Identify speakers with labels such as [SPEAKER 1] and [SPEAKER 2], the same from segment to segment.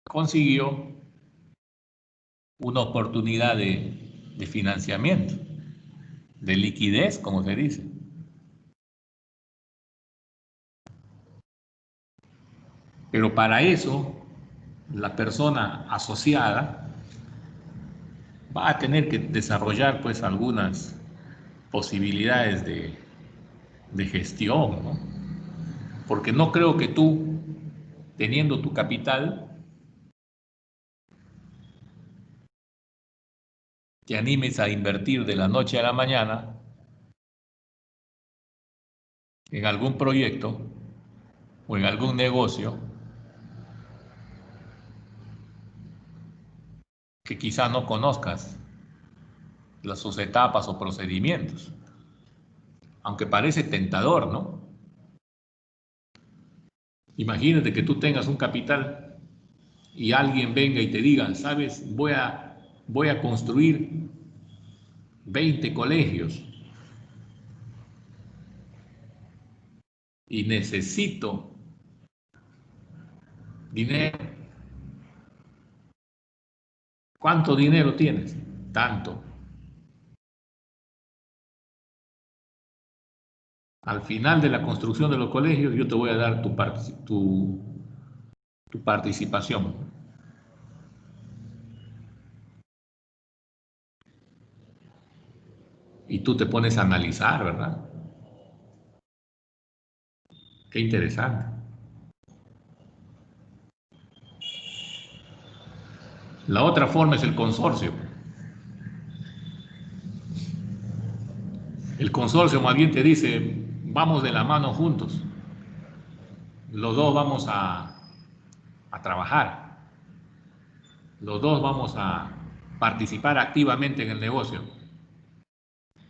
[SPEAKER 1] consiguió una oportunidad de financiamiento, de liquidez, como se dice. Pero para eso, la persona asociada va a tener que desarrollar pues algunas posibilidades de gestión, ¿no? Porque no creo que tú, teniendo tu capital, te animes a invertir de la noche a la mañana en algún proyecto o en algún negocio que quizá no conozcas sus etapas o procedimientos. Aunque parece tentador, ¿no? Imagínate que tú tengas un capital y alguien venga y te diga, sabes, voy a construir 20 colegios y necesito dinero. ¿Cuánto dinero tienes? Tanto. Al final de la construcción de los colegios yo te voy a dar tu participación. Y tú te pones a analizar, ¿verdad? Qué interesante. La otra forma es el consorcio. El consorcio más bien te dice, vamos de la mano juntos. Los dos vamos a trabajar. Los dos vamos a participar activamente en el negocio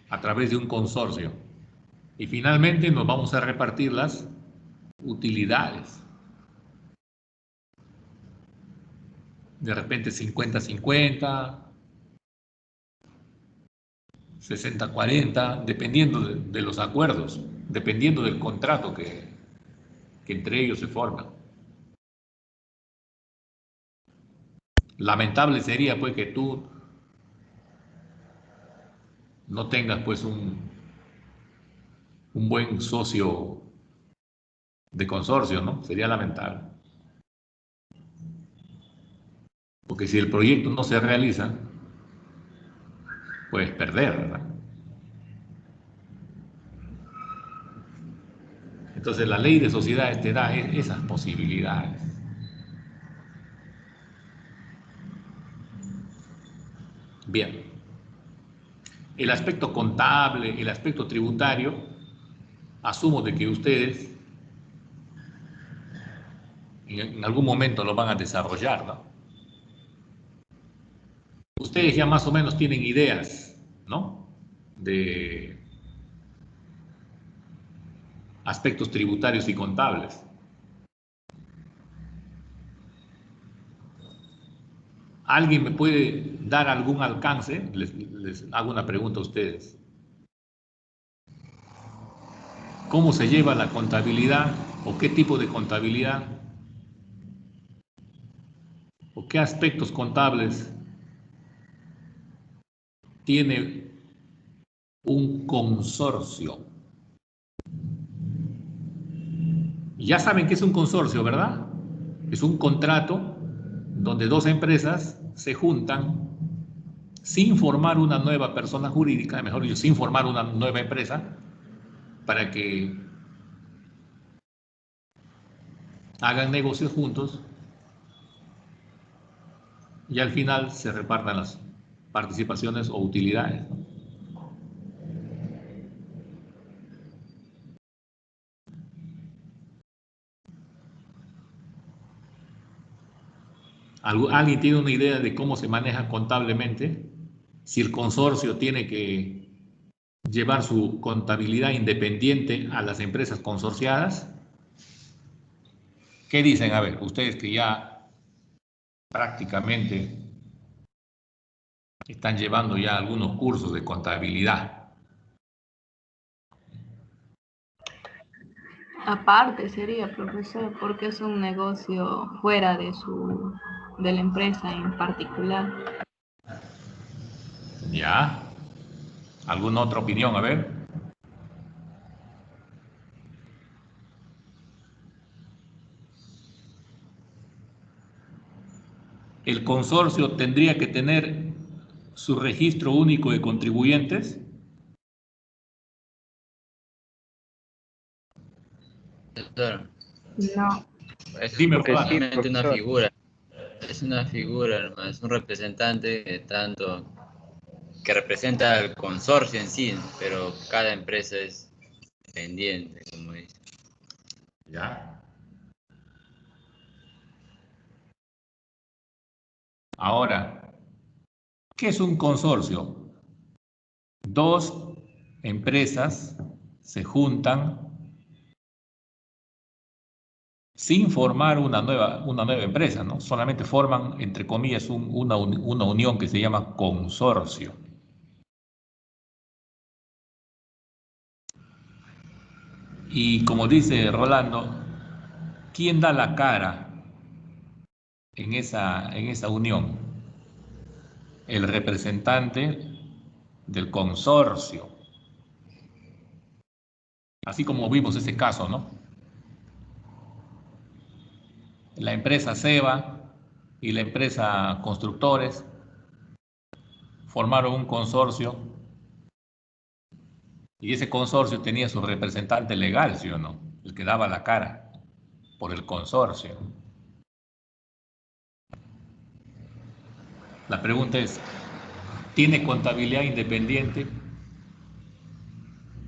[SPEAKER 1] a través de un consorcio. Y finalmente nos vamos a repartir las utilidades. De repente 50-50, 60-40, dependiendo de los acuerdos, dependiendo del contrato que entre ellos se forma. Lamentable sería pues que tú no tengas pues un buen socio de consorcio, ¿no? Sería lamentable. Porque si el proyecto no se realiza, puedes perder, ¿verdad? Entonces la ley de sociedades te da esas posibilidades. Bien, el aspecto contable, el aspecto tributario, asumo de que ustedes en algún momento lo van a desarrollar, ¿no? Ustedes ya más o menos tienen ideas, ¿no? De aspectos tributarios y contables. ¿Alguien me puede dar algún alcance? Les hago una pregunta a ustedes. ¿Cómo se lleva la contabilidad o qué tipo de contabilidad o qué aspectos contables tiene un consorcio? Ya saben qué es un consorcio, ¿verdad? Es un contrato donde dos empresas se juntan sin formar una nueva persona jurídica, mejor dicho, sin formar una nueva empresa, para que hagan negocios juntos y al final se repartan las participaciones o utilidades. ¿Alguien tiene una idea de cómo se maneja contablemente? Si el consorcio tiene que llevar su contabilidad independiente a las empresas consorciadas. ¿Qué dicen? A ver, ustedes que ya prácticamente están llevando ya algunos cursos de contabilidad.
[SPEAKER 2] Aparte sería, profesor, porque es un negocio fuera de su de la empresa en particular.
[SPEAKER 1] Ya. ¿Alguna otra opinión? A ver. ¿El consorcio tendría que tener su registro único de contribuyentes?
[SPEAKER 3] Claro.
[SPEAKER 2] No.
[SPEAKER 3] Es
[SPEAKER 1] Dime,
[SPEAKER 4] Porque sí,
[SPEAKER 3] solamente una
[SPEAKER 4] profesor.
[SPEAKER 3] figura. Es una figura, hermano, es un representante tanto que representa al consorcio en sí, pero cada empresa es independiente, como dice.
[SPEAKER 1] Ya. Ahora, ¿qué es un consorcio? Dos empresas se juntan sin formar una nueva empresa, ¿no? Solamente forman, entre comillas, una unión que se llama consorcio. Y como dice Rolando, ¿quién da la cara en esa unión? El representante del consorcio. Así como vimos ese caso, ¿no? La empresa Ceba y la empresa Constructores formaron un consorcio y ese consorcio tenía su representante legal, ¿sí o no? El que daba la cara por el consorcio. La pregunta es, ¿tiene contabilidad independiente?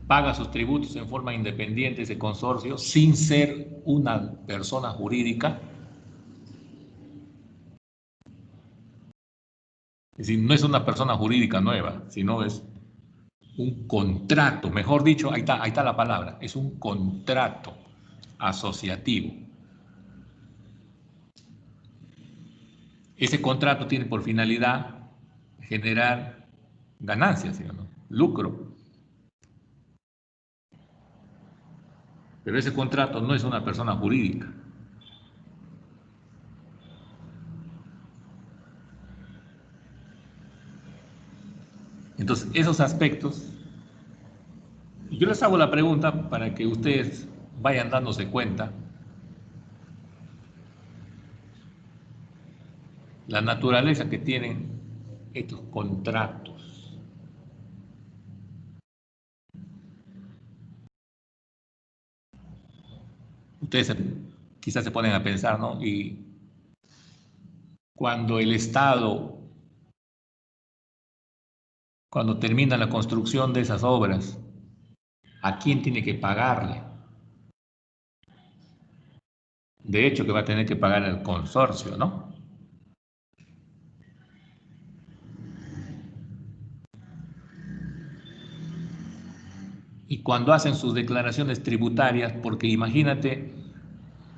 [SPEAKER 1] ¿Paga sus tributos en forma independiente ese consorcio sin ser una persona jurídica? Es decir, no es una persona jurídica nueva, sino es un contrato, mejor dicho, ahí está la palabra, es un contrato asociativo. Ese contrato tiene por finalidad generar ganancias, ¿sí o no? Lucro. Pero ese contrato no es una persona jurídica. Entonces, esos aspectos, yo les hago la pregunta para que ustedes vayan dándose cuenta la naturaleza que tienen estos contratos. Ustedes quizás se ponen a pensar, ¿no? Y cuando el Estado, cuando termina la construcción de esas obras, ¿a quién tiene que pagarle? De hecho, que va a tener que pagar el consorcio, ¿no? Y cuando hacen sus declaraciones tributarias, porque imagínate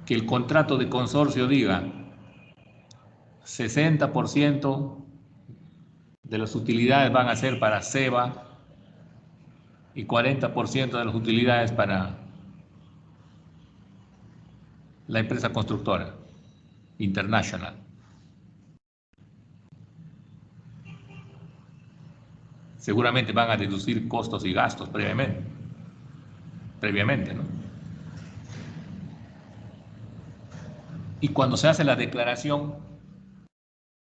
[SPEAKER 1] que el contrato de consorcio diga 60% de las utilidades van a ser para Ceba y 40% de las utilidades para la empresa constructora International. Seguramente van a deducir costos y gastos previamente, ¿no? Y cuando se hace la declaración,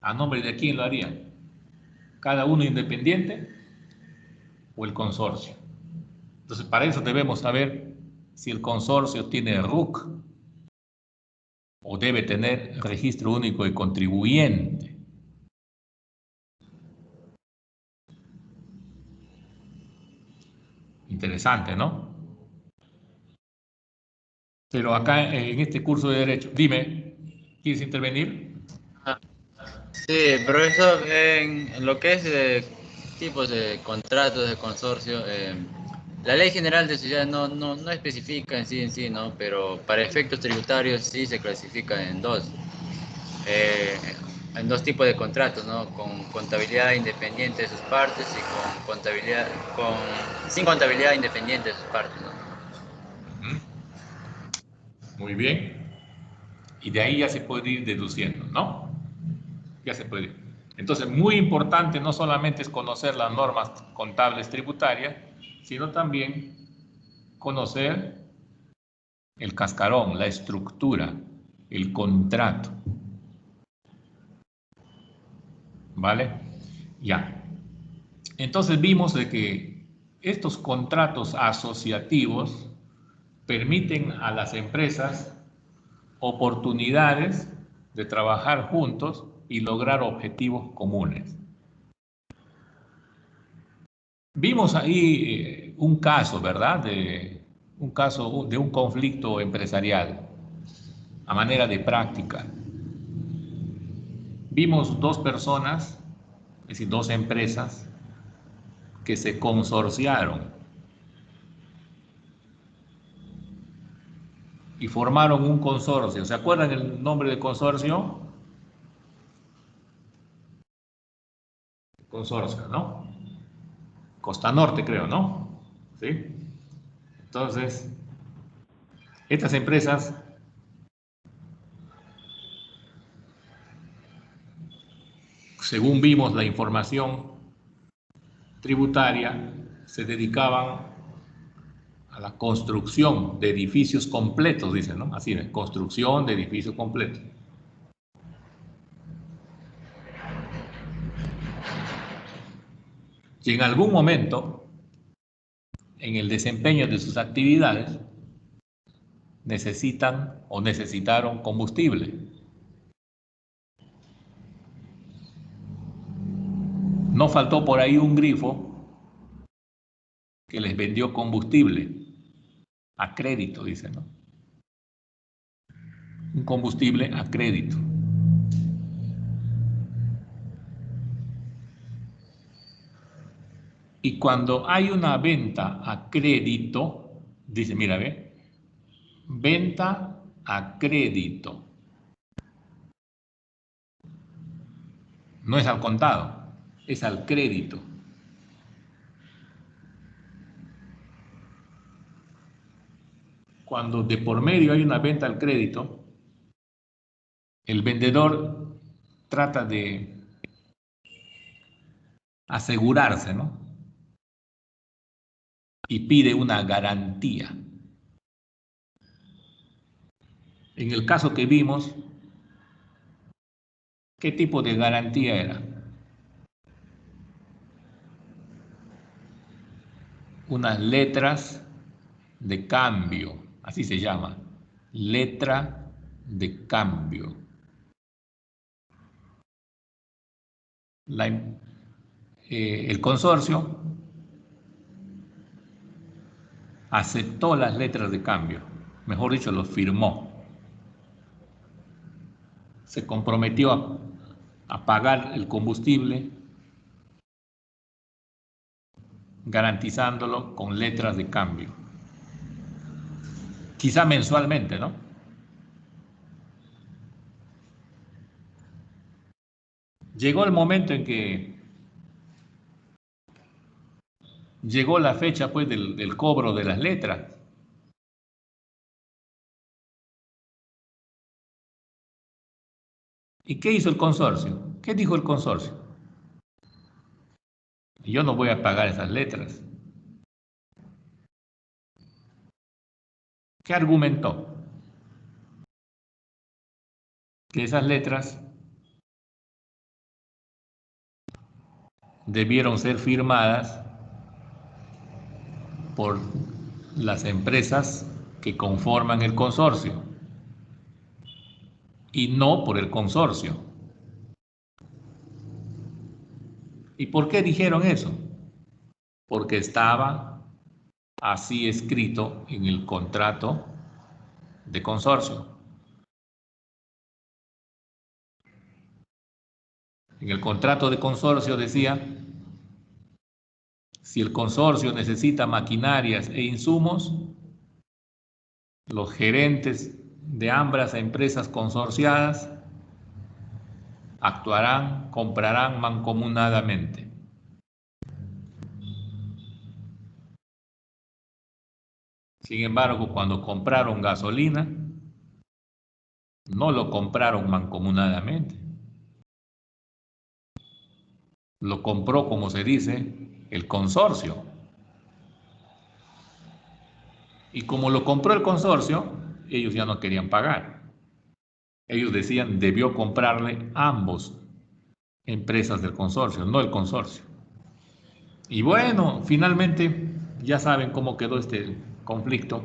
[SPEAKER 1] ¿a nombre de quién lo harían? ¿Cada uno independiente o el consorcio? Entonces, para eso debemos saber si el consorcio tiene RUC o debe tener registro único de contribuyente. Interesante, ¿no? Pero acá en este curso de Derecho, dime, ¿quieres intervenir?
[SPEAKER 3] Sí, profesor, en lo que es tipos de contratos de consorcio, la Ley General de Sociedades no especifica en sí, ¿no? Pero para efectos tributarios sí se clasifica eh, en dos tipos de contratos, ¿no? Con contabilidad independiente de sus partes y sin contabilidad independiente de sus partes, ¿no?
[SPEAKER 1] Muy bien. Y de ahí ya se puede ir deduciendo, ¿no? ya se puede. Entonces, muy importante no solamente es conocer las normas contables tributarias, sino también conocer el cascarón, la estructura, el contrato. ¿Vale? Ya. Entonces vimos de que estos contratos asociativos permiten a las empresas oportunidades de trabajar juntos y lograr objetivos comunes. Vimos ahí un caso, ¿verdad? Un caso de un conflicto empresarial a manera de práctica. Vimos dos personas, es decir, dos empresas que se consorciaron y formaron un consorcio. ¿Se acuerdan el nombre del consorcio? Consorcio, ¿no? Costa Norte, creo, ¿no? ¿Sí? Entonces, estas empresas según vimos la información tributaria, se dedicaban a la construcción de edificios completos, dicen, ¿no? Así es, construcción de edificios completos. Y en algún momento, en el desempeño de sus actividades, necesitan o necesitaron combustible. No faltó por ahí un grifo que les vendió combustible a crédito, dicen, ¿no? Un combustible a crédito. Y cuando hay una venta a crédito, dice, mira, ve, venta a crédito. No es al contado, es al crédito. Cuando de por medio hay una venta al crédito, el vendedor trata de asegurarse, ¿no? Y pide una garantía. En el caso que vimos, ¿qué tipo de garantía era? Unas letras de cambio, así se llama, letra de cambio. El consorcio aceptó las letras de cambio, mejor dicho, los firmó. Se comprometió a pagar el combustible garantizándolo con letras de cambio. Quizá mensualmente, ¿no? Llegó el momento en que llegó la fecha pues del cobro de las letras. ¿Y qué hizo el consorcio? ¿Qué dijo el consorcio? Yo no voy a pagar esas letras. ¿Qué argumentó? Que esas letras debieron ser firmadas por las empresas que conforman el consorcio y no por el consorcio. ¿Y por qué dijeron eso? Porque estaba así escrito en el contrato de consorcio. En el contrato de consorcio decía, si el consorcio necesita maquinarias e insumos, los gerentes de ambas empresas consorciadas actuarán, comprarán mancomunadamente. Sin embargo, cuando compraron gasolina, no lo compraron mancomunadamente. lo compró, como se dice, el consorcio. Y como lo compró el consorcio, ellos ya no querían pagar. Ellos decían, debió comprarle ambos empresas del consorcio, no el consorcio. Y bueno, finalmente ya saben cómo quedó este conflicto.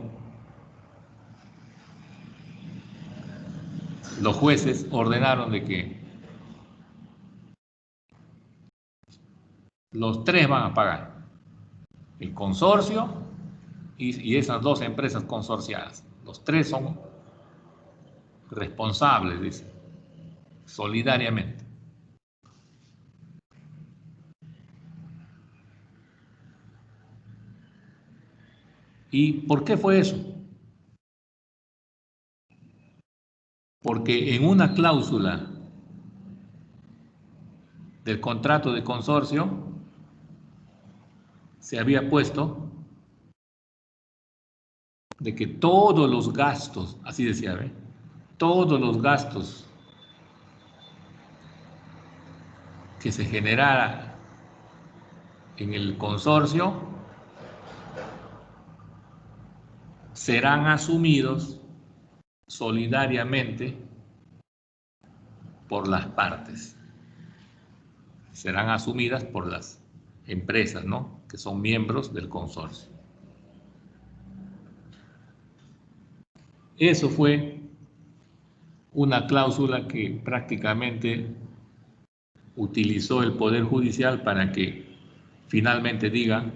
[SPEAKER 1] Los jueces ordenaron de que los tres van a pagar, el consorcio y esas dos empresas consorciadas. Los tres son responsables, dice, solidariamente. ¿Y por qué fue eso? Porque en una cláusula del contrato de consorcio se había puesto de que todos los gastos, así decía, ¿ve? Todos los gastos que se generara en el consorcio serán asumidos solidariamente por las partes. Serán asumidas por las empresas, ¿no? Que son miembros del consorcio. Eso fue una cláusula que prácticamente utilizó el Poder Judicial para que finalmente diga,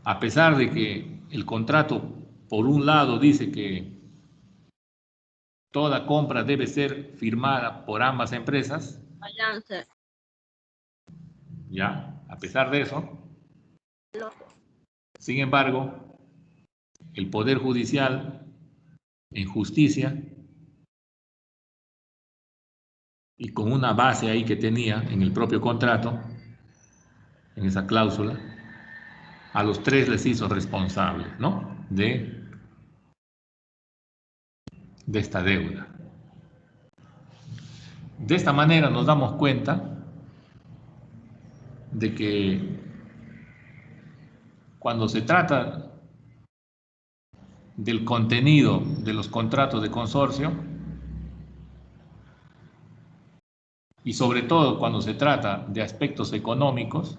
[SPEAKER 1] a pesar de que el contrato, por un lado, dice que toda compra debe ser firmada por ambas empresas, ya, a pesar de eso, sin embargo, el Poder Judicial, en justicia, y con una base ahí que tenía en el propio contrato, en esa cláusula, a los tres les hizo responsables, ¿no? De esta deuda. De esta manera nos damos cuenta de que cuando se trata del contenido de los contratos de consorcio, y sobre todo cuando se trata de aspectos económicos,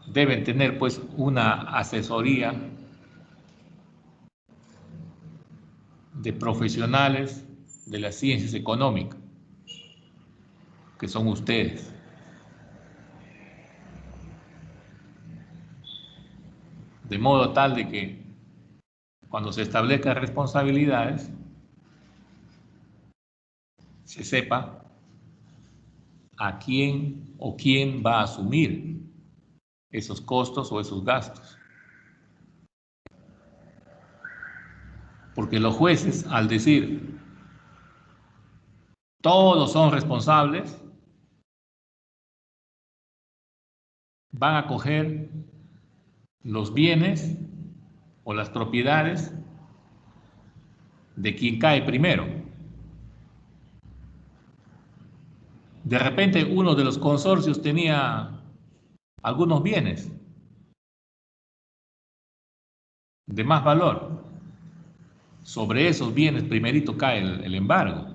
[SPEAKER 1] deben tener pues una asesoría de profesionales de las ciencias económicas, que son ustedes. De modo tal de que cuando se establezcan responsabilidades, se sepa a quién o quién va a asumir esos costos o esos gastos. Porque los jueces, al decir todos son responsables, van a coger los bienes o las propiedades de quien cae primero. De repente uno de los consorcios tenía algunos bienes de más valor. Sobre esos bienes primerito cae el embargo.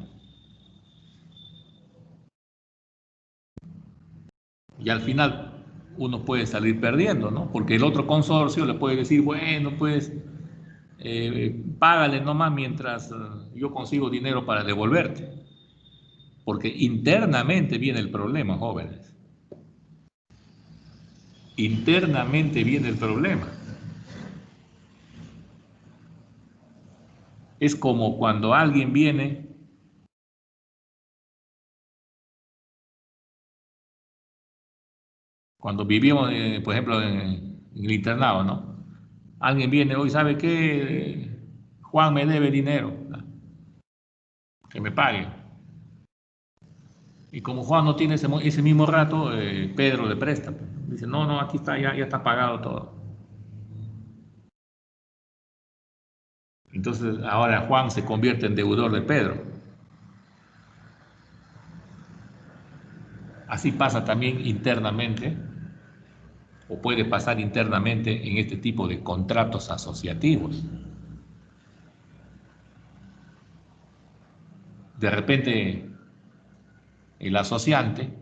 [SPEAKER 1] Y al final uno puede salir perdiendo, ¿no? Porque el otro consorcio le puede decir, bueno, pues págale nomás mientras yo consigo dinero para devolverte. Porque internamente viene el problema, jóvenes. Internamente viene el problema. Es como cuando alguien viene cuando vivíamos, por ejemplo, en el internado, ¿no? Alguien viene hoy, ¿sabe qué? Juan me debe dinero, que me pague. Y como Juan no tiene ese mismo rato, Pedro le presta. Dice, no, no, aquí está, ya está pagado todo. Entonces ahora Juan se convierte en deudor de Pedro. Así pasa también internamente, o puede pasar internamente en este tipo de contratos asociativos. De repente, el asociante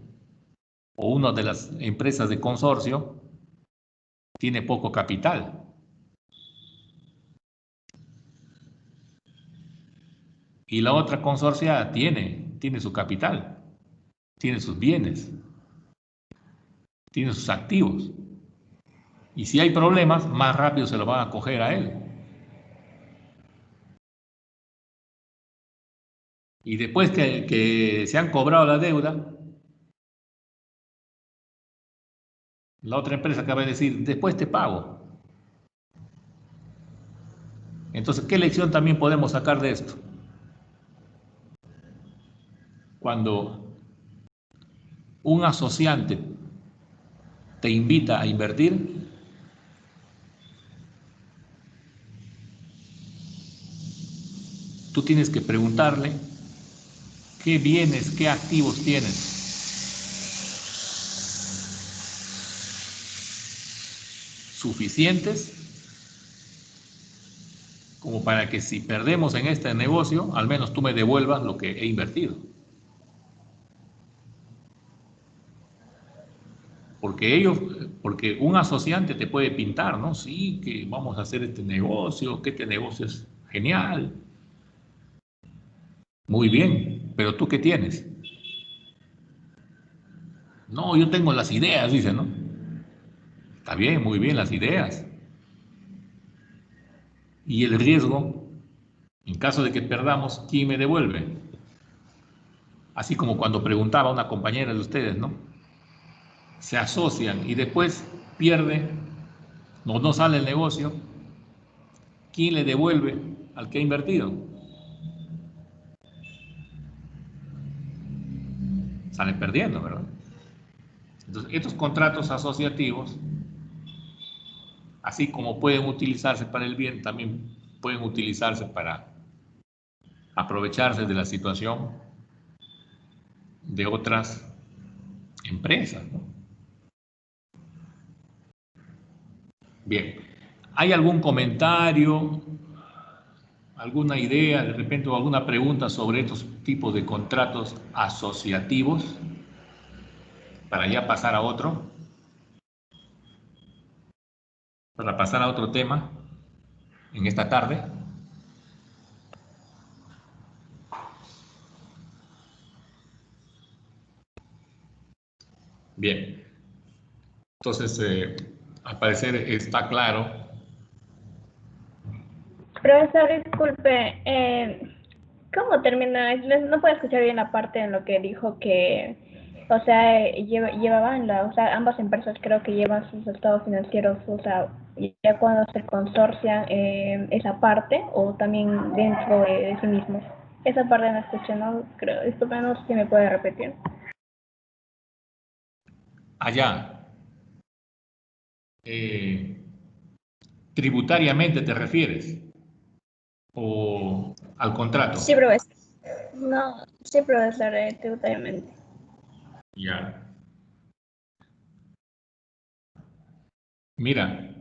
[SPEAKER 1] o una de las empresas de consorcio tiene poco capital y la otra consorciada tiene su capital, tiene sus bienes, tiene sus activos. Y si hay problemas, más rápido se lo van a coger a él. Y después que se han cobrado la deuda, la otra empresa acaba de decir, después te pago. Entonces, ¿qué lección también podemos sacar de esto? Cuando un asociante te invita a invertir, tú tienes que preguntarle qué bienes, qué activos tienes suficientes como para que si perdemos en este negocio, al menos tú me devuelvas lo que he invertido. Porque un asociante te puede pintar, ¿no? Sí, que vamos a hacer este negocio, que este negocio es genial. Muy bien, pero ¿tú qué tienes? No, yo tengo las ideas, dice, ¿no? Está bien, muy bien las ideas. Y el riesgo, en caso de que perdamos, ¿quién me devuelve? Así como cuando preguntaba a una compañera de ustedes, ¿no? Se asocian y después pierde, no sale el negocio, ¿quién le devuelve al que ha invertido? Salen perdiendo, ¿verdad? Entonces, estos contratos asociativos, así como pueden utilizarse para el bien, también pueden utilizarse para aprovecharse de la situación de otras empresas, ¿no? Bien, ¿hay algún comentario, alguna idea, de repente, o alguna pregunta sobre estos tipos de contratos asociativos para ya pasar a otro, para pasar a otro tema en esta tarde? Bien, entonces, al parecer está claro.
[SPEAKER 2] Profesor, disculpe, ¿cómo termina? No puedo escuchar bien la parte en lo que dijo que, o sea, llevaban o sea, ambas empresas creo que llevan sus estados financieros, o sea, ya cuando se consorcian esa parte o también dentro de sí mismos. Esa parte no escuché, no creo, disculpe, no sé si me puede repetir.
[SPEAKER 1] Allá, eh, tributariamente te refieres o al contrato.
[SPEAKER 2] Sí, profesor. No, sí, profesor, tributariamente.
[SPEAKER 1] Ya. Mira,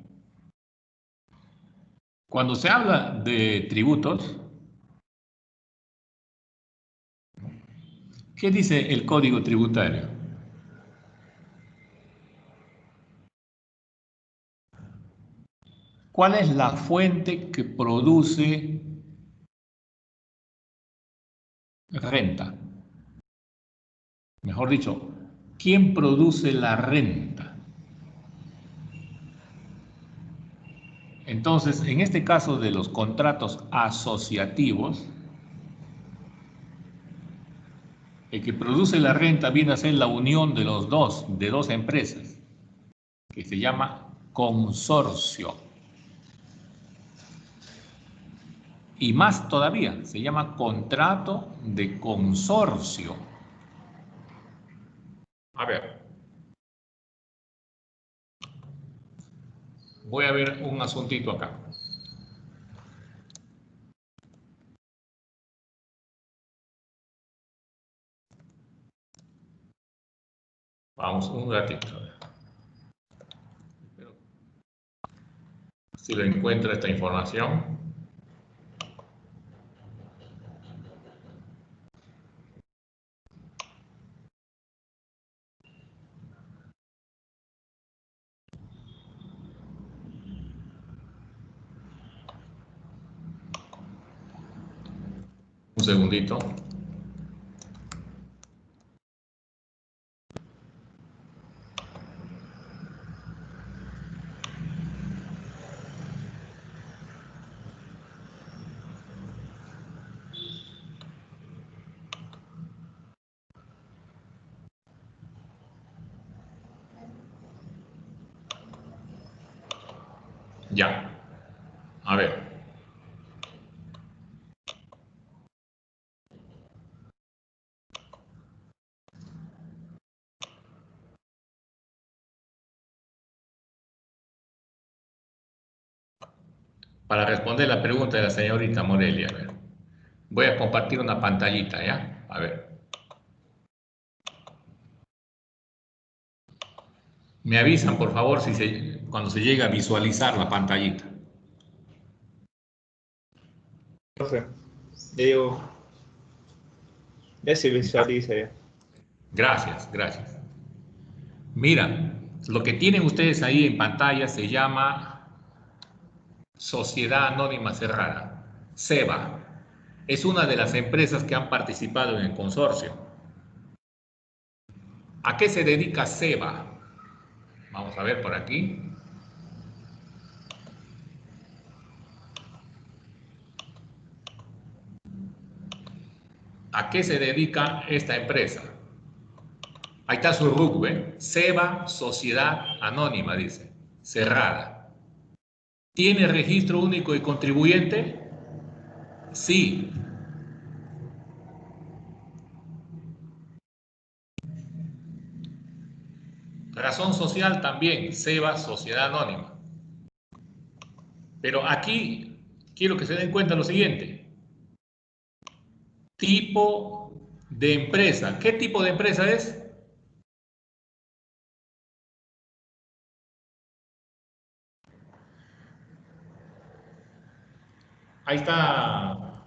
[SPEAKER 1] cuando se habla de tributos, ¿qué dice el Código Tributario? ¿Cuál es la fuente que produce renta? Mejor dicho, ¿quién produce la renta? Entonces, en este caso de los contratos asociativos, el que produce la renta viene a ser la unión de de dos empresas, que se llama consorcio. Y más todavía, se llama contrato de consorcio. A ver, voy a ver un asuntito acá. Vamos un ratito. A ver. Si lo encuentra esta información. Un segundito. Ya. A ver. Para responder la pregunta de la señorita Morelia, a ver. Voy a compartir una pantallita, ¿ya? A ver. Me avisan, por favor, cuando se llega a visualizar la pantallita.
[SPEAKER 4] Profe, ya digo, ya se visualiza ya.
[SPEAKER 1] Gracias, gracias. Mira, lo que tienen ustedes ahí en pantalla se llama Sociedad Anónima Cerrada, SEBA. Es una de las empresas que han participado en el consorcio. ¿A qué se dedica SEBA? Vamos a ver por aquí. ¿A qué se dedica esta empresa? Ahí está su RUC, ¿ve? SEBA, Sociedad Anónima, dice, cerrada. ¿Tiene registro único de contribuyente? Sí. Razón social también, SEBA, Sociedad Anónima. Pero aquí quiero que se den cuenta lo siguiente. Tipo de empresa. ¿Qué tipo de empresa es? Ahí está.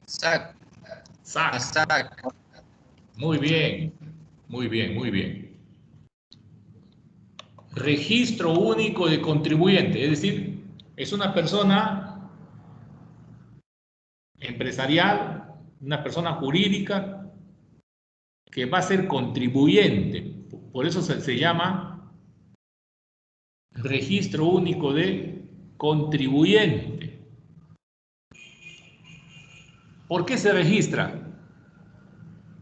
[SPEAKER 3] SAC.
[SPEAKER 1] SAC.
[SPEAKER 3] SAC.
[SPEAKER 1] Muy bien, muy bien, muy bien. Registro único de contribuyente, es decir, es una persona empresarial, una persona jurídica que va a ser contribuyente. Por eso se llama registro único de contribuyente. ¿Por qué se registra?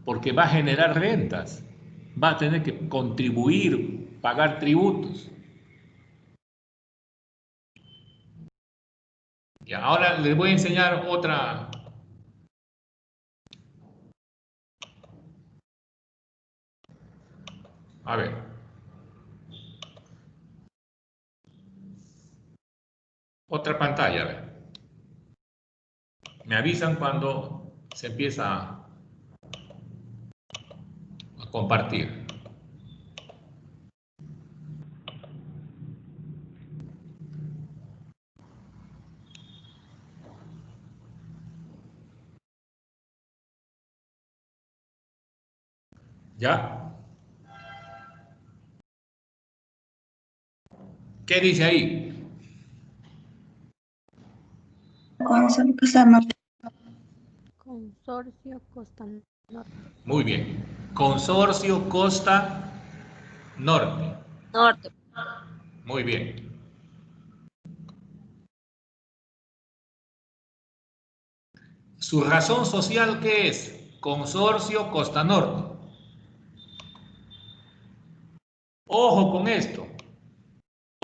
[SPEAKER 1] Porque va a generar rentas, va a tener que contribuir, pagar tributos. Y ahora les voy a enseñar otra. A ver. Otra pantalla, a ver. Me avisan cuando se empieza a compartir. ¿Ya? ¿Qué dice ahí?
[SPEAKER 5] Consorcio Costa Norte.
[SPEAKER 1] Muy bien. Consorcio Costa Norte.
[SPEAKER 5] Norte.
[SPEAKER 1] Muy bien. ¿Su razón social qué es? Consorcio Costa Norte. Ojo con esto.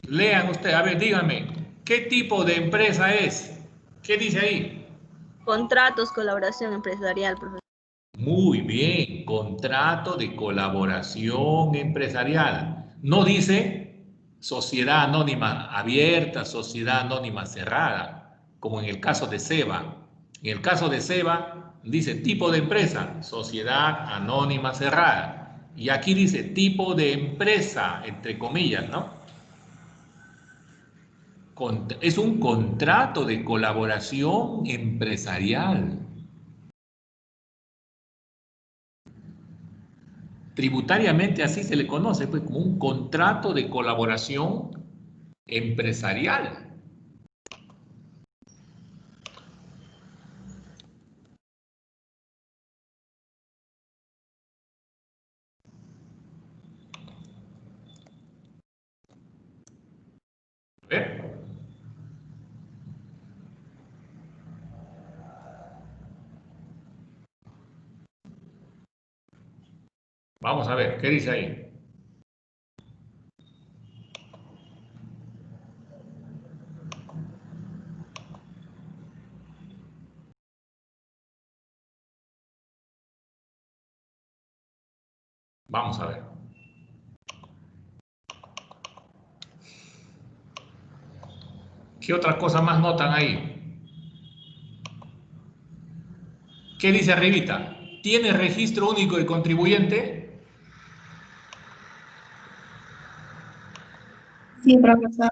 [SPEAKER 1] Lean ustedes, a ver, díganme, ¿qué tipo de empresa es? ¿Qué dice ahí?
[SPEAKER 5] Contratos, colaboración empresarial, profesor.
[SPEAKER 1] Muy bien, contrato de colaboración empresarial. No dice sociedad anónima abierta, sociedad anónima cerrada, como en el caso de SEBA. En el caso de SEBA dice tipo de empresa, sociedad anónima cerrada. Y aquí dice tipo de empresa, entre comillas, ¿no? Es un contrato de colaboración empresarial. Tributariamente así se le conoce, pues, como un contrato de colaboración empresarial. A ver. Vamos a ver, ¿qué dice ahí? Vamos a ver. ¿Qué otras cosas más notan ahí? ¿Qué dice arribita? ¿Tiene registro único de contribuyente?
[SPEAKER 6] Sí, profesor.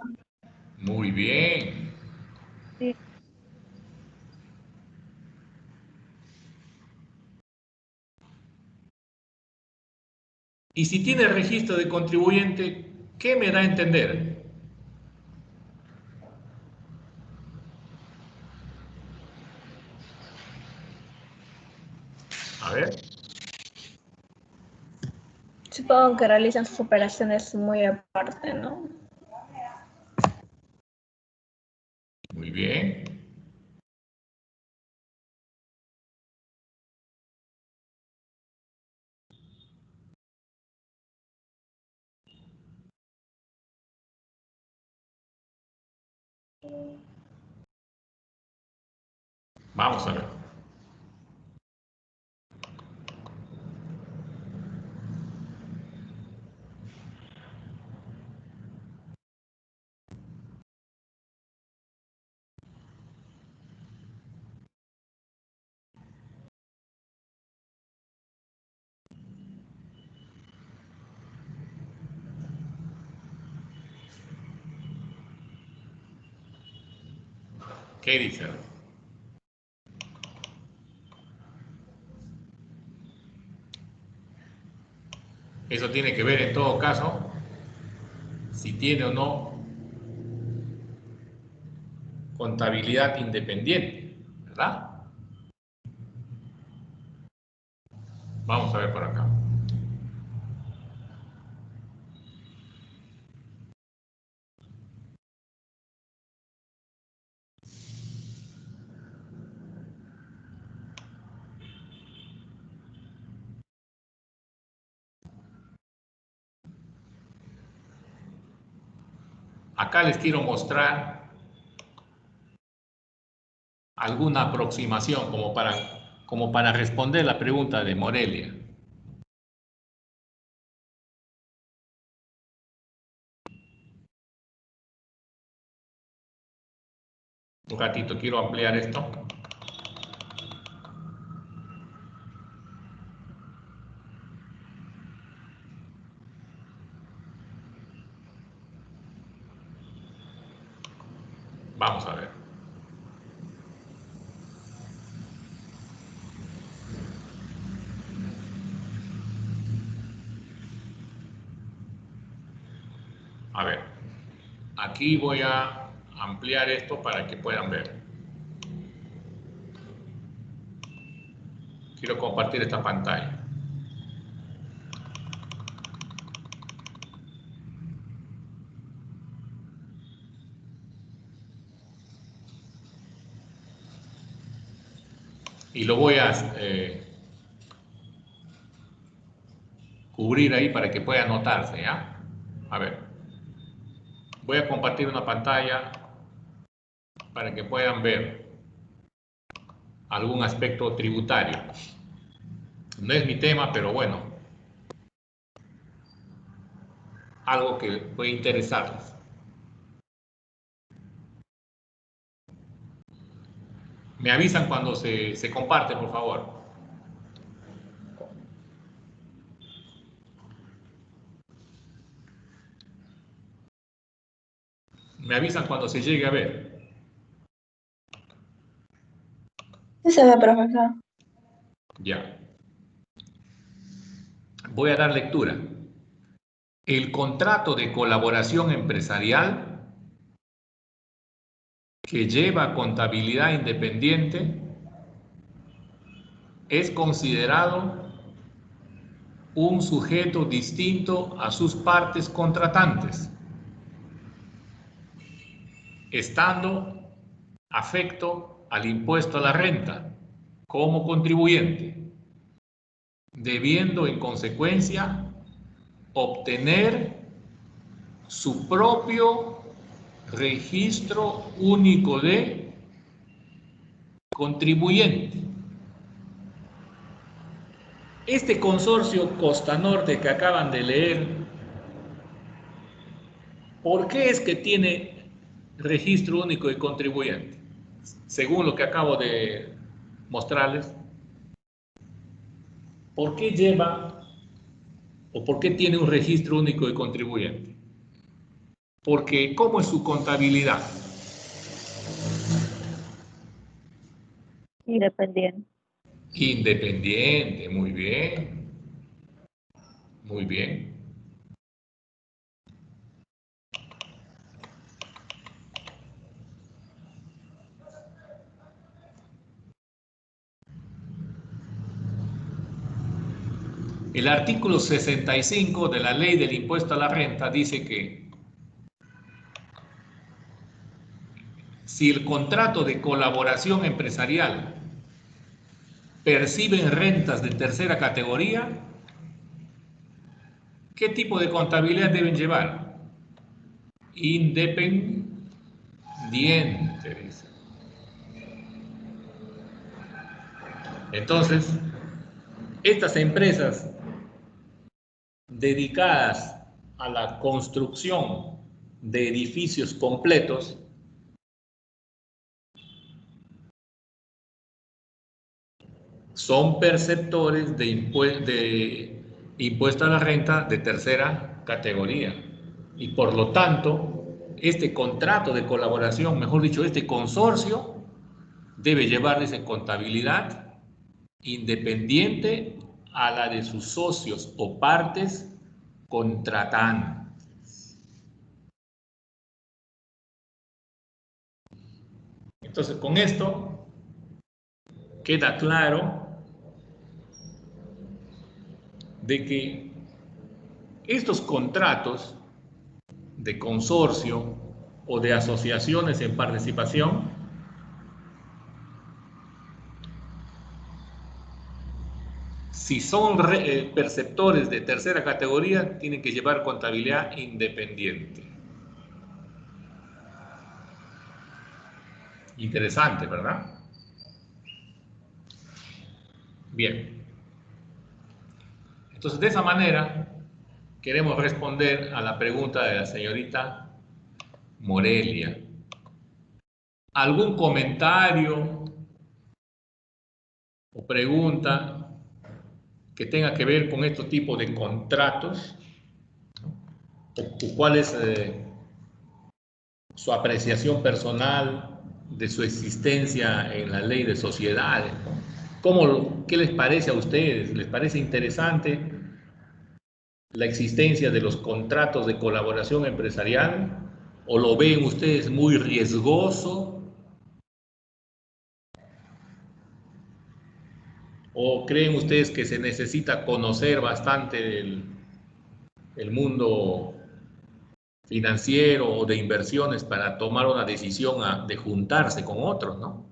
[SPEAKER 1] Muy bien.
[SPEAKER 2] Sí.
[SPEAKER 1] Y si tiene registro de contribuyente, ¿qué me da a entender? A ver.
[SPEAKER 2] Supongo que realizan sus operaciones muy aparte, ¿no?
[SPEAKER 1] Muy bien. Vamos a ver. ¿Qué dice? Eso tiene que ver en todo caso si tiene o no contabilidad independiente, ¿verdad? Vamos a ver por acá. Acá les quiero mostrar alguna aproximación como para responder la pregunta de Morelia. Un ratito, quiero ampliar esto. Vamos a ver. A ver. Aquí voy a ampliar esto para que puedan ver. Quiero compartir esta pantalla. Y lo voy a cubrir ahí para que pueda notarse, ¿ya? A ver. Voy a compartir una pantalla para que puedan ver algún aspecto tributario. No es mi tema, pero bueno, algo que puede interesarles. Me avisan cuando se comparte, por favor. Me avisan cuando se llegue a ver.
[SPEAKER 2] Sí se ve, profesor.
[SPEAKER 1] Ya. Voy a dar lectura. El contrato de colaboración empresarial que lleva contabilidad independiente es considerado un sujeto distinto a sus partes contratantes, estando afecto al impuesto a la renta como contribuyente, debiendo en consecuencia obtener su propio registro único de contribuyente. Este consorcio Costa Norte que acaban de leer, ¿por qué es que tiene registro único de contribuyente? Según lo que acabo de mostrarles, ¿por qué lleva o por qué tiene un registro único de contribuyente? Porque ¿cómo es su contabilidad?
[SPEAKER 5] Independiente.
[SPEAKER 1] Independiente, muy bien. Muy bien. El artículo 65 de la Ley del Impuesto a la Renta dice que si el contrato de colaboración empresarial percibe rentas de tercera categoría, ¿qué tipo de contabilidad deben llevar? Independiente, dice. Entonces, estas empresas dedicadas a la construcción de edificios completos son perceptores de impuesto a la renta de tercera categoría. Y por lo tanto, este contrato de colaboración, mejor dicho, este consorcio, debe llevarles en contabilidad independiente a la de sus socios o partes contratantes. Entonces, con esto queda claro de que estos contratos de consorcio o de asociaciones en participación si son perceptores de tercera categoría, tienen que llevar contabilidad independiente. Interesante, ¿verdad? Bien. Entonces, de esa manera, queremos responder a la pregunta de la señorita Morelia. ¿Algún comentario o pregunta que tenga que ver con estos tipos de contratos? ¿O cuál es su apreciación personal de su existencia en la ley de sociedades? ¿Qué les parece a ustedes? ¿Les parece interesante la existencia de los contratos de colaboración empresarial? ¿O lo ven ustedes muy riesgoso? ¿O creen ustedes que se necesita conocer bastante el mundo financiero o de inversiones para tomar una decisión de juntarse con otros, ¿no?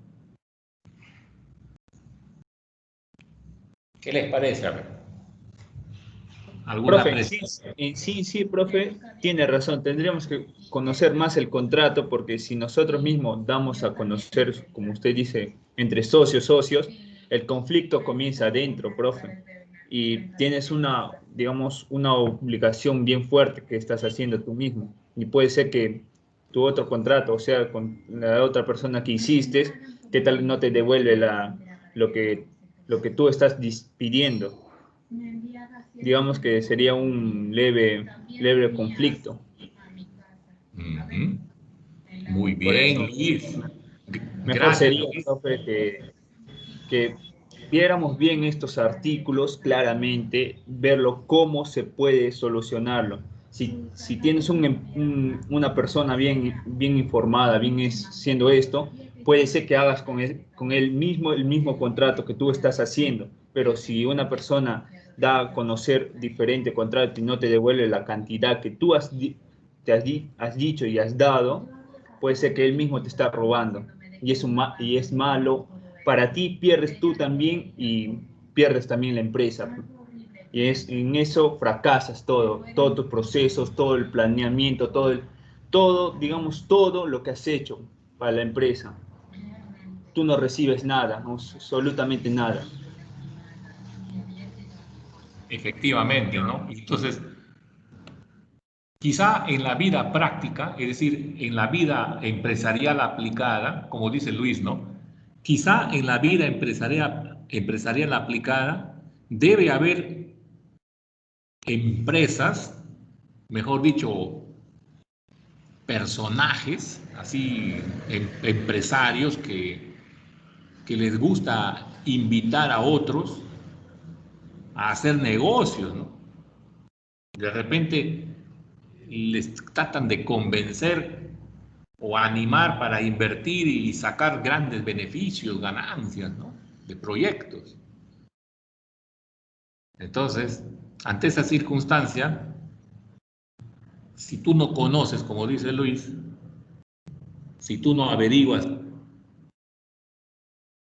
[SPEAKER 1] ¿Qué les parece? A ver, ¿alguna
[SPEAKER 4] Profe, sí, profe, tiene razón. Tendríamos que conocer más el contrato porque si nosotros mismos damos a conocer, como usted dice, entre socios, el conflicto comienza adentro, profe. Y tienes digamos, una obligación bien fuerte que estás haciendo tú mismo. Y puede ser que tu otro contrato, o sea, con la otra persona que hiciste, que tal no te devuelve lo que tú estás pidiendo. Digamos que sería un leve conflicto.
[SPEAKER 1] Uh-huh. Muy
[SPEAKER 4] Por
[SPEAKER 1] bien,
[SPEAKER 4] eso,
[SPEAKER 1] Luis.
[SPEAKER 4] mejor
[SPEAKER 1] Gracias,
[SPEAKER 4] sería,
[SPEAKER 1] Luis.
[SPEAKER 4] profe, que viéramos bien estos artículos claramente, verlo cómo se puede solucionarlo. Si tienes una persona bien informada, siendo esto, puede ser que hagas con él mismo el mismo contrato que tú estás haciendo, pero si una persona da a conocer diferente contrato y no te devuelve la cantidad que tú has dicho y has dado, puede ser que él mismo te está robando y es malo para ti, pierdes tú también y pierdes también la empresa. Y en eso fracasas todos tus procesos, todo el planeamiento, digamos, todo lo que has hecho para la empresa. Tú no recibes nada, no, absolutamente nada.
[SPEAKER 1] Efectivamente, ¿no? Entonces, quizá en la vida práctica, es decir, en la vida empresarial aplicada, como dice Luis, ¿no? Quizá en la vida empresarial aplicada debe haber empresas, mejor dicho, personajes, así, empresarios que les gusta invitar a otros a hacer negocios, ¿no? De repente les tratan de convencer o animar para invertir y sacar grandes beneficios, ganancias, ¿no? De proyectos. Entonces, ante esa circunstancia, si tú no conoces, como dice Luis, si tú no averiguas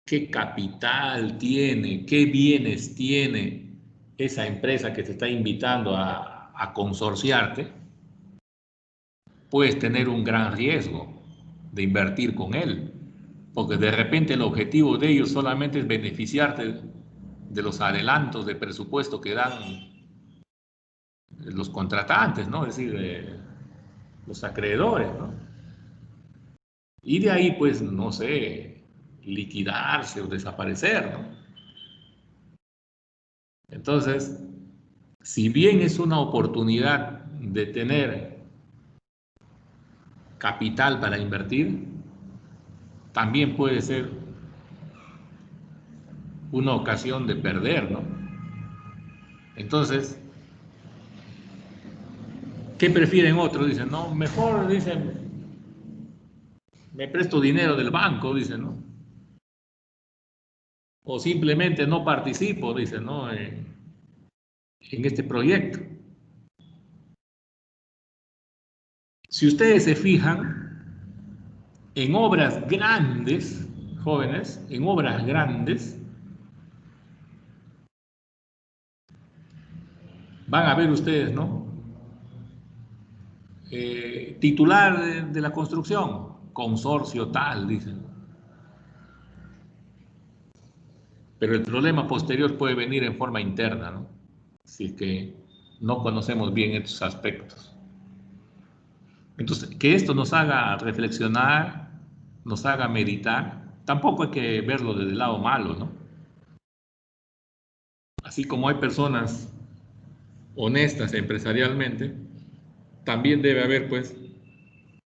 [SPEAKER 1] qué capital tiene, qué bienes tiene esa empresa que te está invitando a consorciarte, puedes tener un gran riesgo de invertir con él, porque de repente el objetivo de ellos solamente es beneficiarte de los adelantos de presupuesto que dan los contratantes, ¿no? Es decir, los acreedores, ¿no? Y de ahí, pues, no sé, liquidarse o desaparecer, ¿no? Entonces, si bien es una oportunidad de tener capital para invertir, también puede ser una ocasión de perder, ¿no? Entonces, ¿qué prefieren otros? Dicen, no, mejor, dicen, me presto dinero del banco, dicen, ¿no? O simplemente no participo, dicen, ¿no? En este proyecto. Si ustedes se fijan, en obras grandes, jóvenes, en obras grandes, van a ver ustedes, ¿no? Titular de la construcción, consorcio tal, dicen. Pero el problema posterior puede venir en forma interna, ¿no? Si es que no conocemos bien estos aspectos. Entonces, que esto nos haga reflexionar, nos haga meditar, tampoco hay que verlo desde el lado malo, ¿no? Así como hay personas honestas empresarialmente, también debe haber, pues,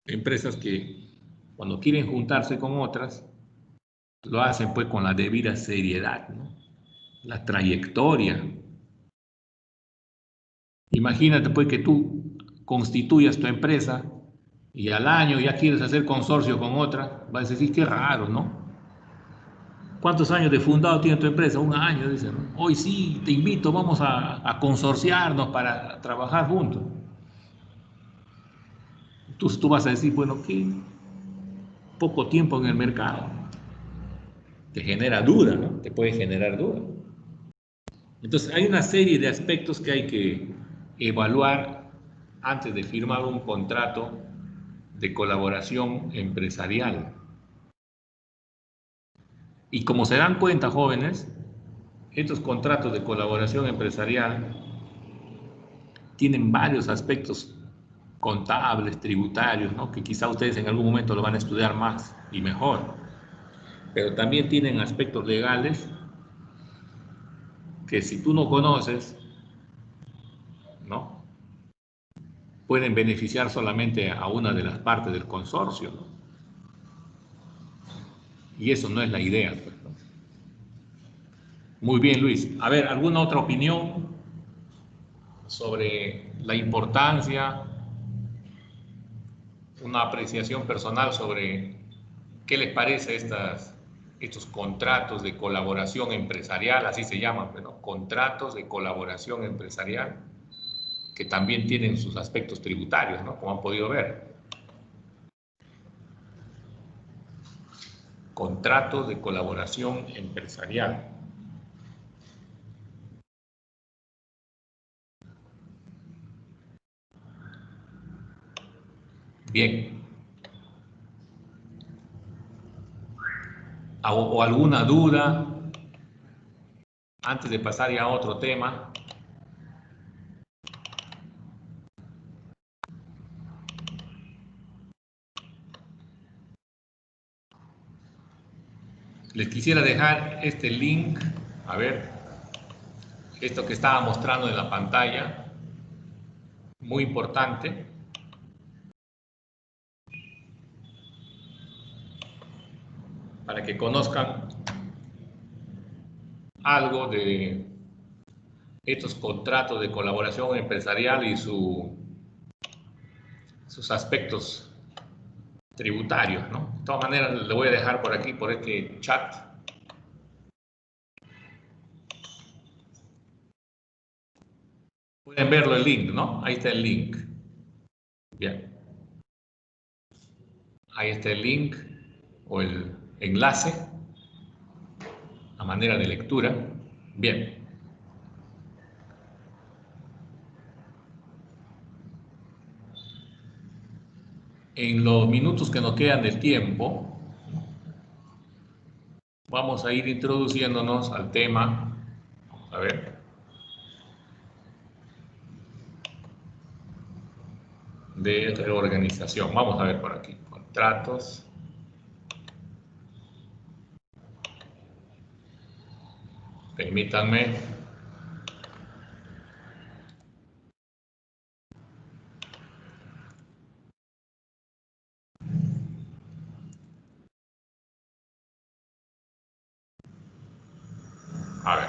[SPEAKER 1] empresas que cuando quieren juntarse con otras, lo hacen, pues, con la debida seriedad, ¿no? La trayectoria. Imagínate, pues, que tú constituyas tu empresa y al año ya quieres hacer consorcio con otra, vas a decir, qué raro, ¿no? ¿Cuántos años de fundado tiene tu empresa? Un año, dicen, ¿no? Hoy sí, te invito, vamos a consorciarnos para trabajar juntos. Entonces tú vas a decir, bueno, qué poco tiempo en el mercado. Te genera duda, ¿no? Te puede generar duda. Entonces hay una serie de aspectos que hay que evaluar antes de firmar un contrato de colaboración empresarial. Y como se dan cuenta, jóvenes, estos contratos de colaboración empresarial tienen varios aspectos contables, tributarios, ¿no? Que quizá ustedes en algún momento lo van a estudiar más y mejor, pero también tienen aspectos legales que si tú no conoces, ¿no? pueden beneficiar solamente a una de las partes del consorcio, ¿no? Y eso no es la idea, pues, ¿no? Muy bien, Luis. A ver, ¿alguna otra opinión sobre la importancia, una apreciación personal sobre qué les parece estos contratos de colaboración empresarial, así se llaman, ¿no? Contratos de colaboración empresarial, que también tienen sus aspectos tributarios, ¿no? Como han podido ver. Contratos de colaboración empresarial. Bien. ¿O alguna duda antes de pasar ya a otro tema? Les quisiera dejar este link, a ver, esto que estaba mostrando en la pantalla, muy importante. Para que conozcan algo de estos contratos de colaboración empresarial y sus aspectos tributarios, ¿no? De todas maneras, le voy a dejar por aquí, por este chat. Pueden verlo el link, ¿no? Ahí está el link. Bien. Ahí está el link o el enlace a manera de lectura. Bien. En los minutos que nos quedan del tiempo, vamos a ir introduciéndonos al tema. Vamos a ver. De reorganización. Vamos a ver por aquí. Contratos. Permítanme. A ver.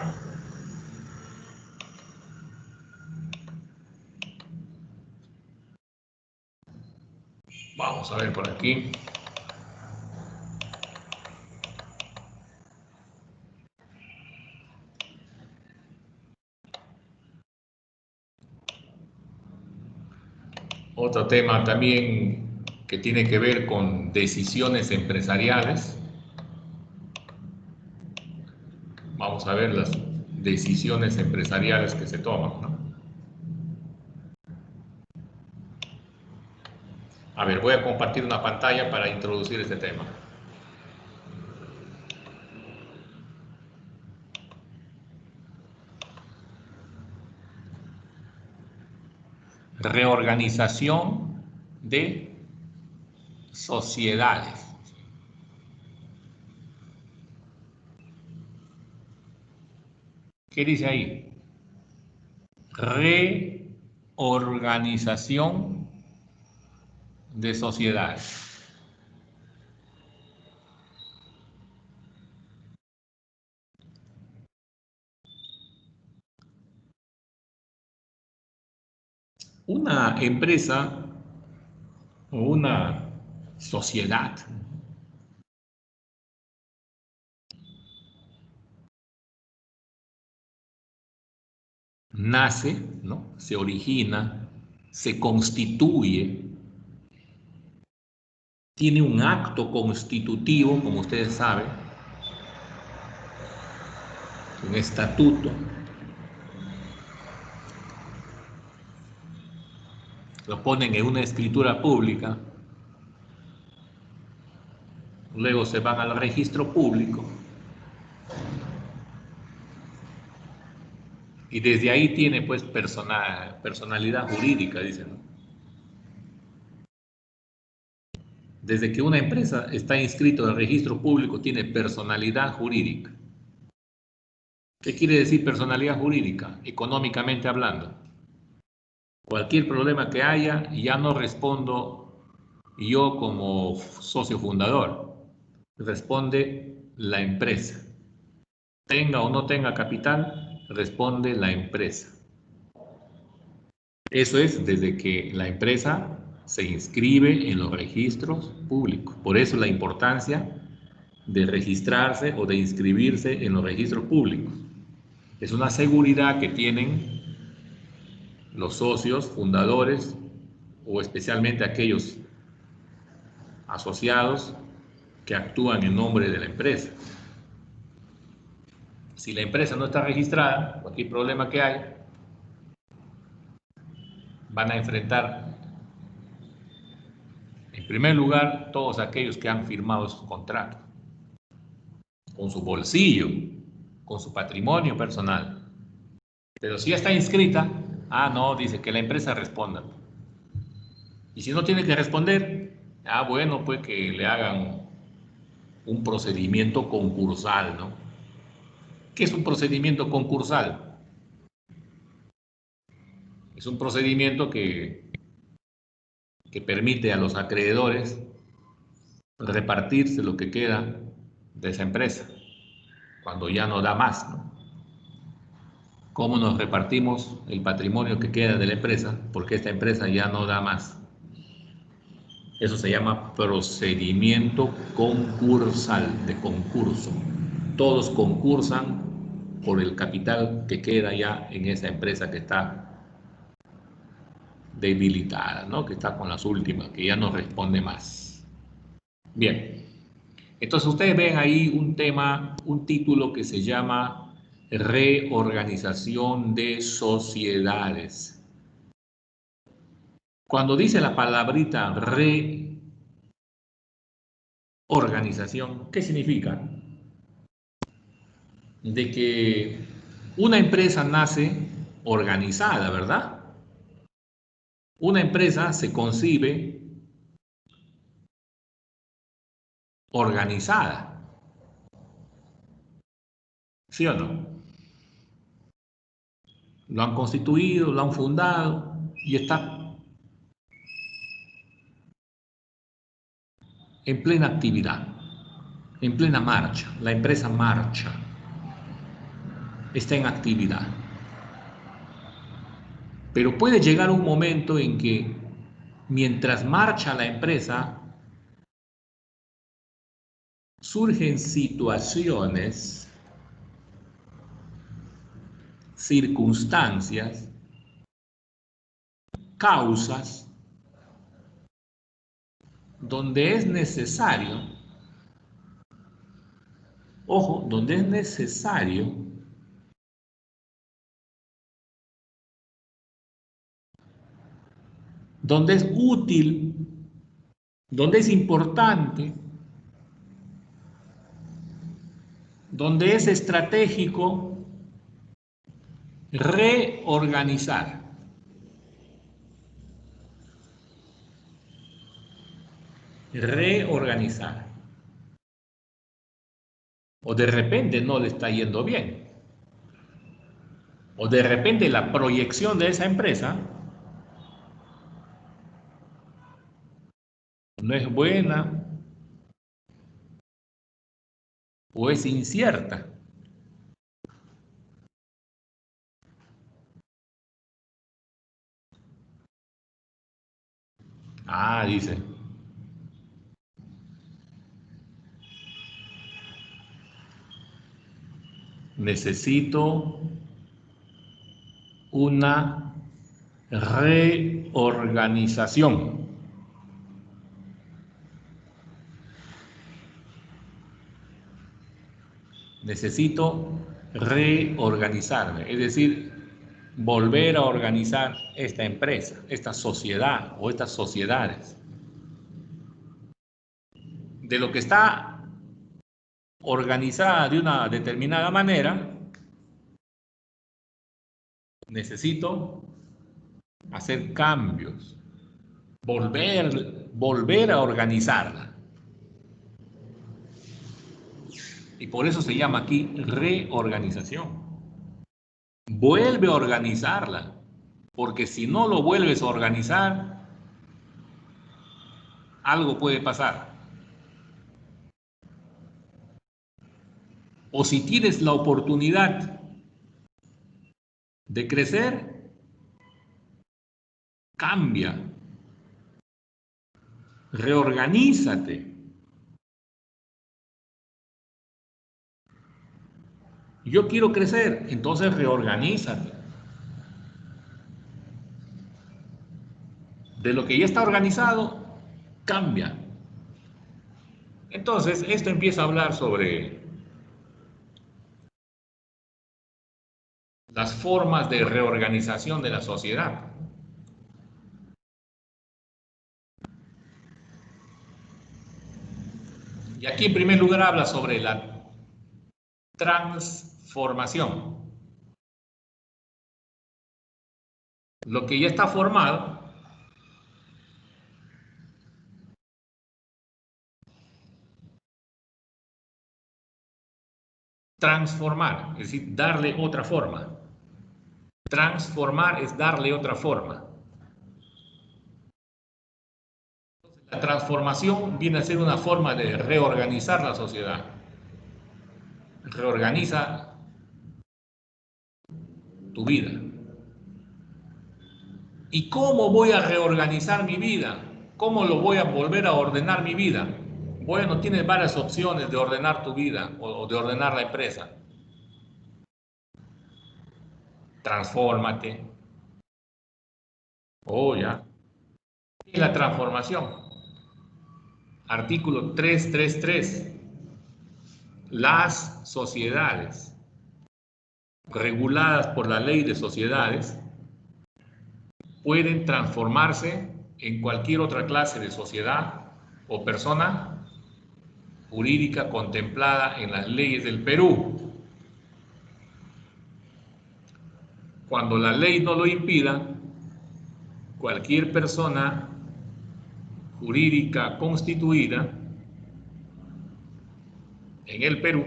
[SPEAKER 1] Vamos a ver por aquí. Otro tema también que tiene que ver con decisiones empresariales. Vamos a ver las decisiones empresariales que se toman, ¿no? A ver, voy a compartir una pantalla para introducir este tema. Reorganización de sociedades. ¿Qué dice ahí? Reorganización de sociedades. Una empresa o una sociedad nace, ¿no? Se origina, se constituye, tiene un acto constitutivo, como ustedes saben, un estatuto, lo ponen en una escritura pública, luego se van al registro público y desde ahí tiene pues personalidad jurídica, dicen, ¿no? Desde que una empresa está inscrita en el registro público tiene personalidad jurídica. ¿Qué quiere decir personalidad jurídica? Económicamente hablando. Cualquier problema que haya, ya no respondo yo como socio fundador, responde la empresa. Tenga o no tenga capital, responde la empresa. Eso es desde que la empresa se inscribe en los registros públicos. Por eso la importancia de registrarse o de inscribirse en los registros públicos. Es una seguridad que tienen los socios fundadores o especialmente aquellos asociados que actúan en nombre de la empresa. Si la empresa no está registrada, cualquier problema que haya, van a enfrentar, en primer lugar, todos aquellos que han firmado esos contratos, con su bolsillo, con su patrimonio personal. Pero si ya está inscrita, no, dice que la empresa responda. Y si no tiene que responder, bueno, pues que le hagan un procedimiento concursal, ¿no? ¿Qué es un procedimiento concursal? Es un procedimiento que permite a los acreedores repartirse lo que queda de esa empresa, cuando ya no da más, ¿no? ¿Cómo nos repartimos el patrimonio que queda de la empresa? Porque esta empresa ya no da más. Eso se llama procedimiento concursal, de concurso. Todos concursan por el capital que queda ya en esa empresa que está debilitada, ¿no? Que está con las últimas, que ya no responde más. Bien, entonces ustedes ven ahí un tema, un título que se llama reorganización de sociedades. Cuando dice la palabrita reorganización, ¿qué significa? De que una empresa nace organizada, ¿verdad? Una empresa se concibe organizada, ¿sí o no? Lo han constituido, lo han fundado y está en plena actividad, en plena marcha. La empresa marcha, está en actividad. Pero puede llegar un momento en que mientras marcha la empresa, surgen situaciones, circunstancias, causas, donde es necesario, ojo, donde es necesario donde es útil, donde es importante, donde es estratégico reorganizar. Reorganizar. O de repente no le está yendo bien. O de repente la proyección de esa empresa no es buena o es incierta. Dice. Necesito una reorganización. Necesito reorganizarme, es decir, volver a organizar esta empresa, esta sociedad o estas sociedades. De lo que está organizada de una determinada manera, necesito hacer cambios, volver a organizarla. Y por eso se llama aquí reorganización. Vuelve a organizarla. Porque si no lo vuelves a organizar, algo puede pasar. O si tienes la oportunidad de crecer, cambia, reorganízate. Yo quiero crecer, entonces reorganízate. De lo que ya está organizado, cambia. Entonces, esto empieza a hablar sobre las formas de reorganización de la sociedad. Y aquí en primer lugar habla sobre la transformación. Lo que ya está formado, transformar, es decir, darle otra forma. Transformar es darle otra forma. La transformación viene a ser una forma de reorganizar la sociedad. Reorganiza tu vida. ¿Y cómo voy a reorganizar mi vida? ¿Cómo lo voy a volver a ordenar mi vida? Bueno, tienes varias opciones de ordenar tu vida o de ordenar la empresa. Transfórmate. Oh, ya. ¿Qué es la transformación? Artículo 333. Las sociedades reguladas por la ley de sociedades pueden transformarse en cualquier otra clase de sociedad o persona jurídica contemplada en las leyes del Perú, cuando la ley no lo impida. Cualquier persona jurídica constituida en el Perú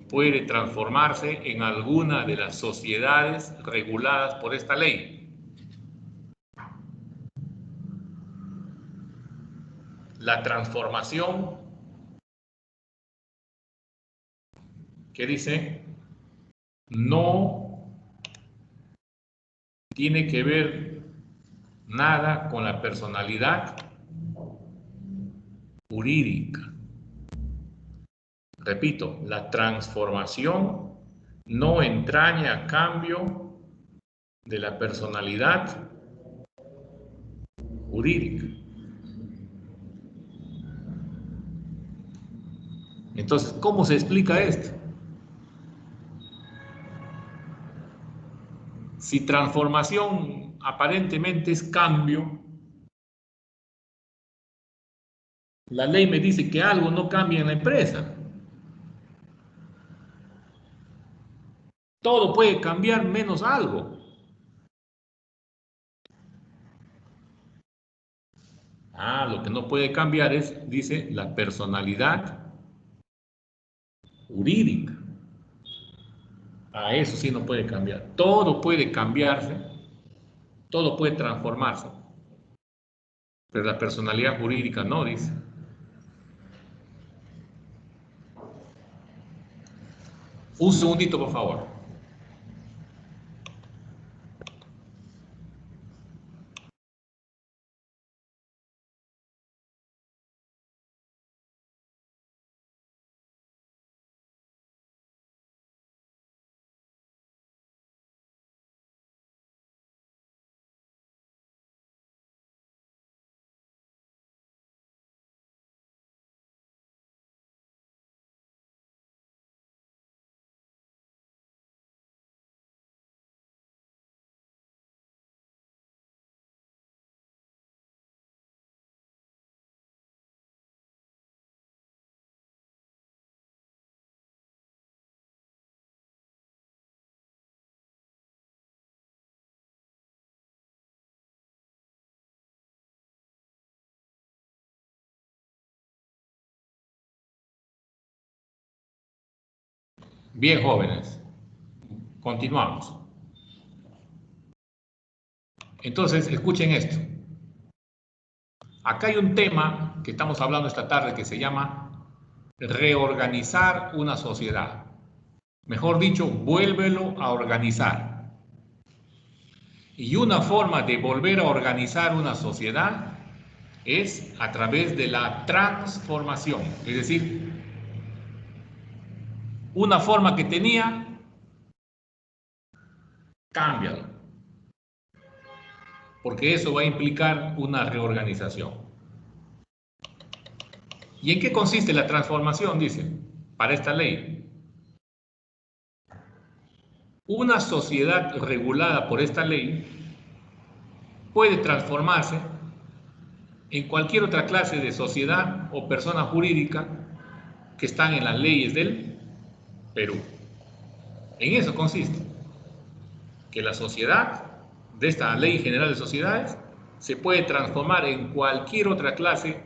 [SPEAKER 1] puede transformarse en alguna de las sociedades reguladas por esta ley. La transformación, ¿qué dice? No tiene que ver nada con la personalidad jurídica. Repito, la transformación no entraña cambio de la personalidad jurídica. Entonces, ¿cómo se explica esto? Si transformación aparentemente es cambio, la ley me dice que algo no cambia en la empresa. Todo puede cambiar menos algo. Lo que no puede cambiar es, dice, la personalidad jurídica. Eso sí no puede cambiar. Todo puede cambiarse, todo puede transformarse, pero la personalidad jurídica no, dice. Un segundito, por favor. Bien, jóvenes, continuamos. Entonces, escuchen esto. Acá hay un tema que estamos hablando esta tarde que se llama reorganizar una sociedad. Mejor dicho, vuélvelo a organizar. Y una forma de volver a organizar una sociedad es a través de la transformación. Es decir, una forma que tenía, cámbialo. Porque eso va a implicar una reorganización. ¿Y en qué consiste la transformación? Dice, para esta ley. Una sociedad regulada por esta ley puede transformarse en cualquier otra clase de sociedad o persona jurídica que están en las leyes del Perú. En eso consiste, que la sociedad de esta Ley General de Sociedades se puede transformar en cualquier otra clase,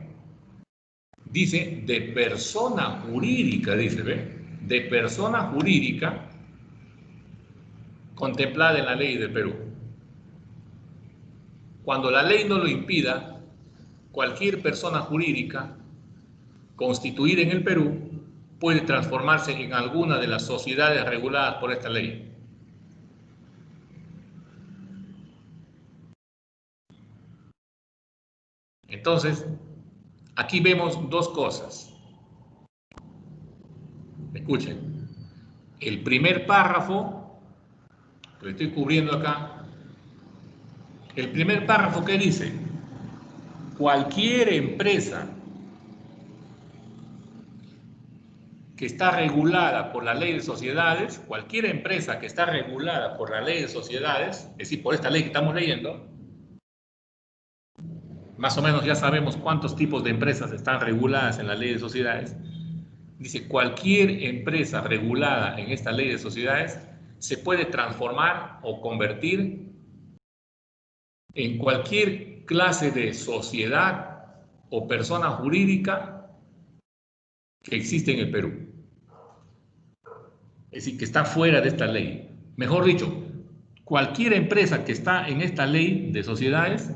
[SPEAKER 1] dice, de persona jurídica, dice, ¿ve? De persona jurídica contemplada en la ley del Perú. Cuando la ley no lo impida, cualquier persona jurídica constituida en el Perú puede transformarse en alguna de las sociedades reguladas por esta ley. Entonces, aquí vemos dos cosas. Escuchen. El primer párrafo, que estoy cubriendo acá, el primer párrafo que dice, cualquier empresa que está regulada por la ley de sociedades, cualquier empresa que está regulada por la ley de sociedades, es decir, por esta ley que estamos leyendo, más o menos ya sabemos cuántos tipos de empresas están reguladas en la ley de sociedades. Dice, cualquier empresa regulada en esta ley de sociedades se puede transformar o convertir en cualquier clase de sociedad o persona jurídica que existe en el Perú. Es decir, que está fuera de esta ley. Mejor dicho, cualquier empresa que está en esta ley de sociedades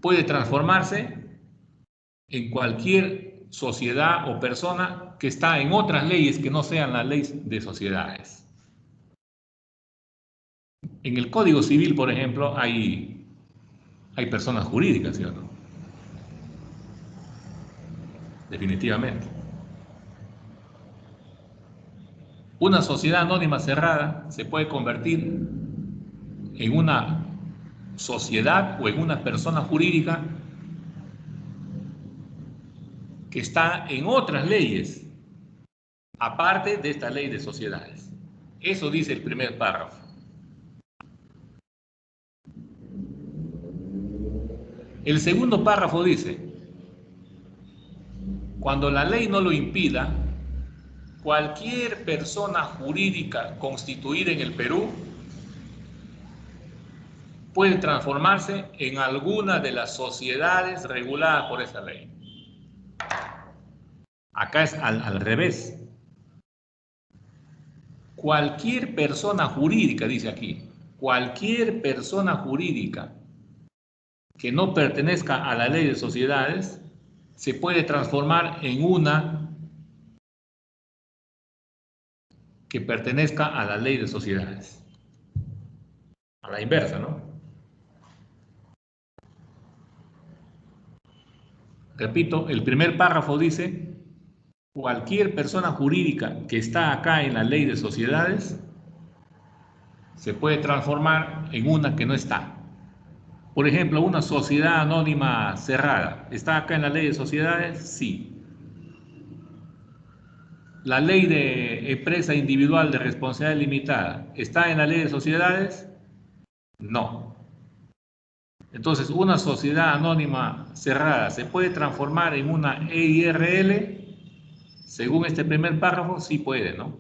[SPEAKER 1] puede transformarse en cualquier sociedad o persona que está en otras leyes que no sean la ley de sociedades. En el Código Civil, por ejemplo, hay personas jurídicas, ¿sí o no? Definitivamente. Una sociedad anónima cerrada se puede convertir en una sociedad o en una persona jurídica que está en otras leyes, aparte de esta ley de sociedades. Eso dice el primer párrafo. El segundo párrafo dice, cuando la ley no lo impida, cualquier persona jurídica constituida en el Perú puede transformarse en alguna de las sociedades reguladas por esa ley. Acá es al revés. Cualquier persona jurídica, dice aquí, cualquier persona jurídica que no pertenezca a la ley de sociedades se puede transformar en una que pertenezca a la ley de sociedades. A la inversa, ¿no? Repito, el primer párrafo dice, cualquier persona jurídica que está acá en la ley de sociedades se puede transformar en una que no está. Por ejemplo, una sociedad anónima cerrada. ¿Está acá en la ley de sociedades? Sí. La ley de empresa individual de responsabilidad limitada. ¿Está en la ley de sociedades? No. Entonces, una sociedad anónima cerrada se puede transformar en una EIRL. Según este primer párrafo, sí puede, ¿no?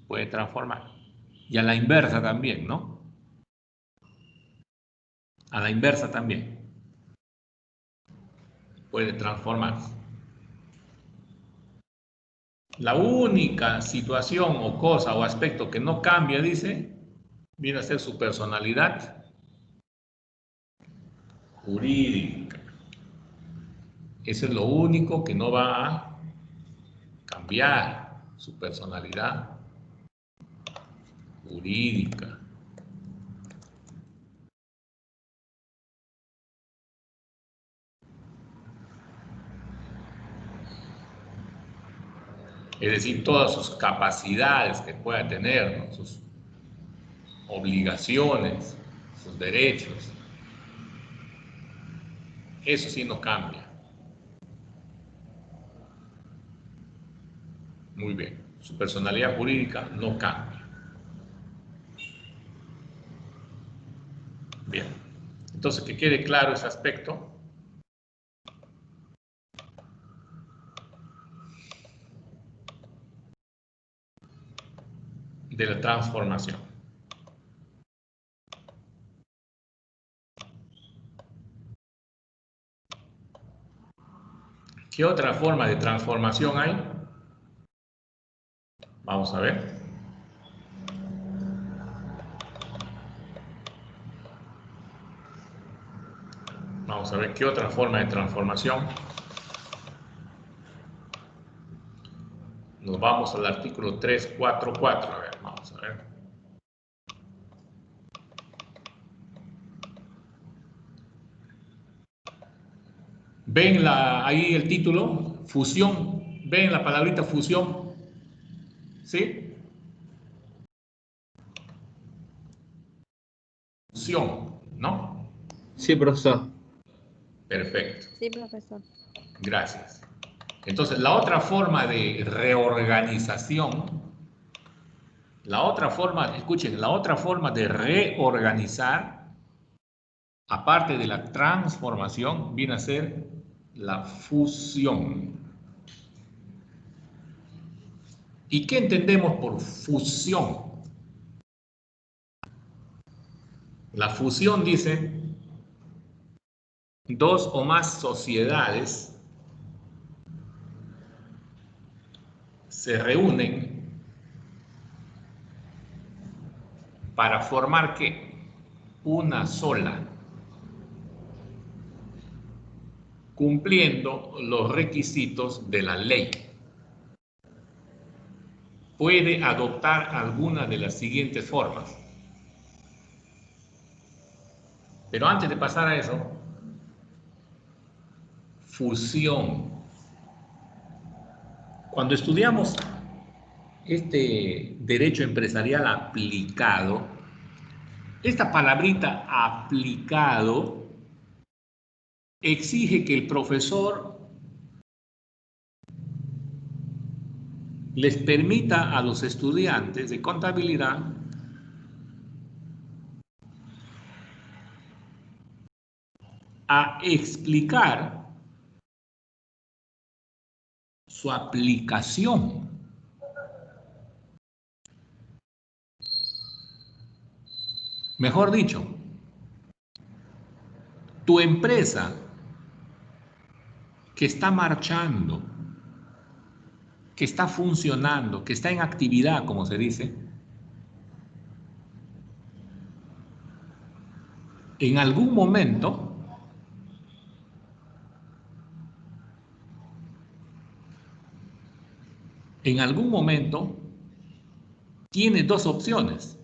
[SPEAKER 1] Puede transformar. Y a la inversa también, ¿no? A la inversa también. Puede transformarse. La única situación o cosa o aspecto que no cambia, dice, viene a ser su personalidad jurídica. Eso es lo único que no va a cambiar, su personalidad jurídica. Es decir, todas sus capacidades que pueda tener, ¿no? Sus obligaciones, sus derechos. Eso sí no cambia. Muy bien. Su personalidad jurídica no cambia. Bien. Entonces, que quede claro ese aspecto. De la transformación. ¿Qué otra forma de transformación hay? Vamos a ver. Vamos a ver qué otra forma de transformación. Nos vamos al artículo 344. A ver, vamos a ver. ¿Ven ahí el título? Fusión. ¿Ven la palabrita fusión? ¿Sí? Fusión, ¿no?
[SPEAKER 4] Sí, profesor.
[SPEAKER 1] Perfecto.
[SPEAKER 5] Sí, profesor.
[SPEAKER 1] Gracias. Entonces, la otra forma de reorganización, escuchen, la otra forma de reorganizar, aparte de la transformación, viene a ser la fusión. ¿Y qué entendemos por fusión? La fusión dice dos o más sociedades se reúnen para formar ¿qué? Una sola, cumpliendo los requisitos de la ley. Puede adoptar alguna de las siguientes formas. Pero antes de pasar a eso, fusión. Cuando estudiamos este derecho empresarial aplicado, esta palabrita aplicado exige que el profesor les permita a los estudiantes de contabilidad a explicar su aplicación. Mejor dicho, tu empresa que está marchando, que está funcionando, que está en actividad, como se dice, en algún momento tiene dos opciones.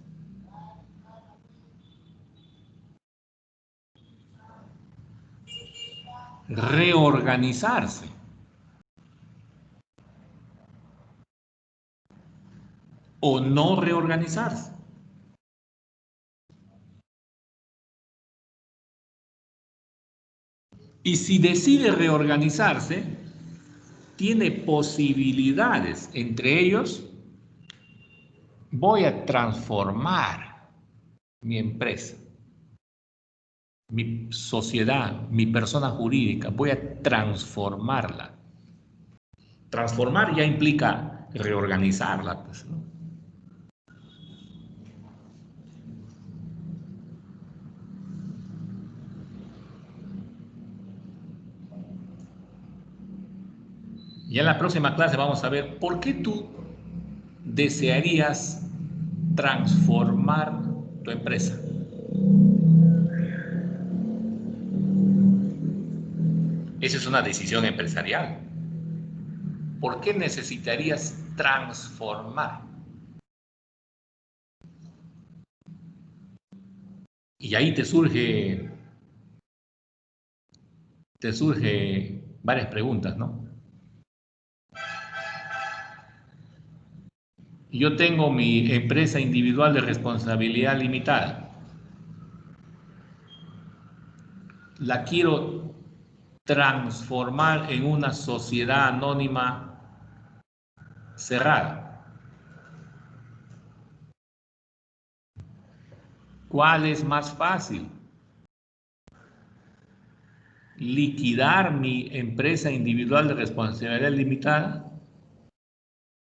[SPEAKER 1] Reorganizarse o no reorganizarse. Y si decide reorganizarse, tiene posibilidades, entre ellos, voy a transformar mi empresa, mi sociedad, mi persona jurídica, voy a transformarla. Transformar ya implica reorganizarla, pues, ¿no? Ya en la próxima clase vamos a ver por qué tú desearías transformar tu empresa. Esa es una decisión empresarial. ¿Por qué necesitarías transformar? Y ahí te surge varias preguntas, ¿no? Yo tengo mi empresa individual de responsabilidad limitada. La quiero transformar en una sociedad anónima cerrada. ¿Cuál es más fácil? ¿Liquidar mi empresa individual de responsabilidad limitada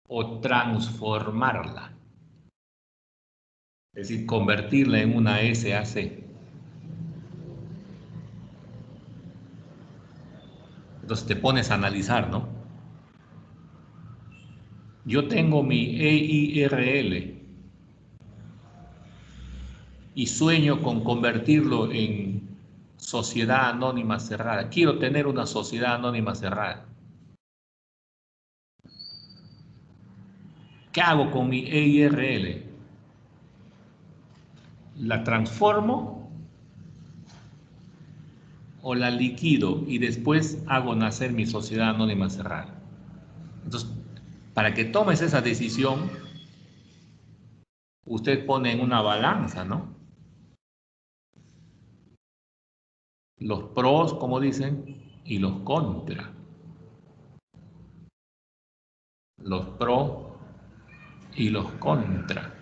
[SPEAKER 1] o transformarla? Es decir, convertirla en una SAC. Entonces te pones a analizar, ¿no? Yo tengo mi EIRL y sueño con convertirlo en sociedad anónima cerrada. Quiero tener una sociedad anónima cerrada. ¿Qué hago con mi EIRL? ¿La transformo o la liquido y después hago nacer mi sociedad anónima cerrada? Entonces, para que tomes esa decisión, usted pone en una balanza, ¿no? Los pros, como dicen, y los contra. Los pros y los contra.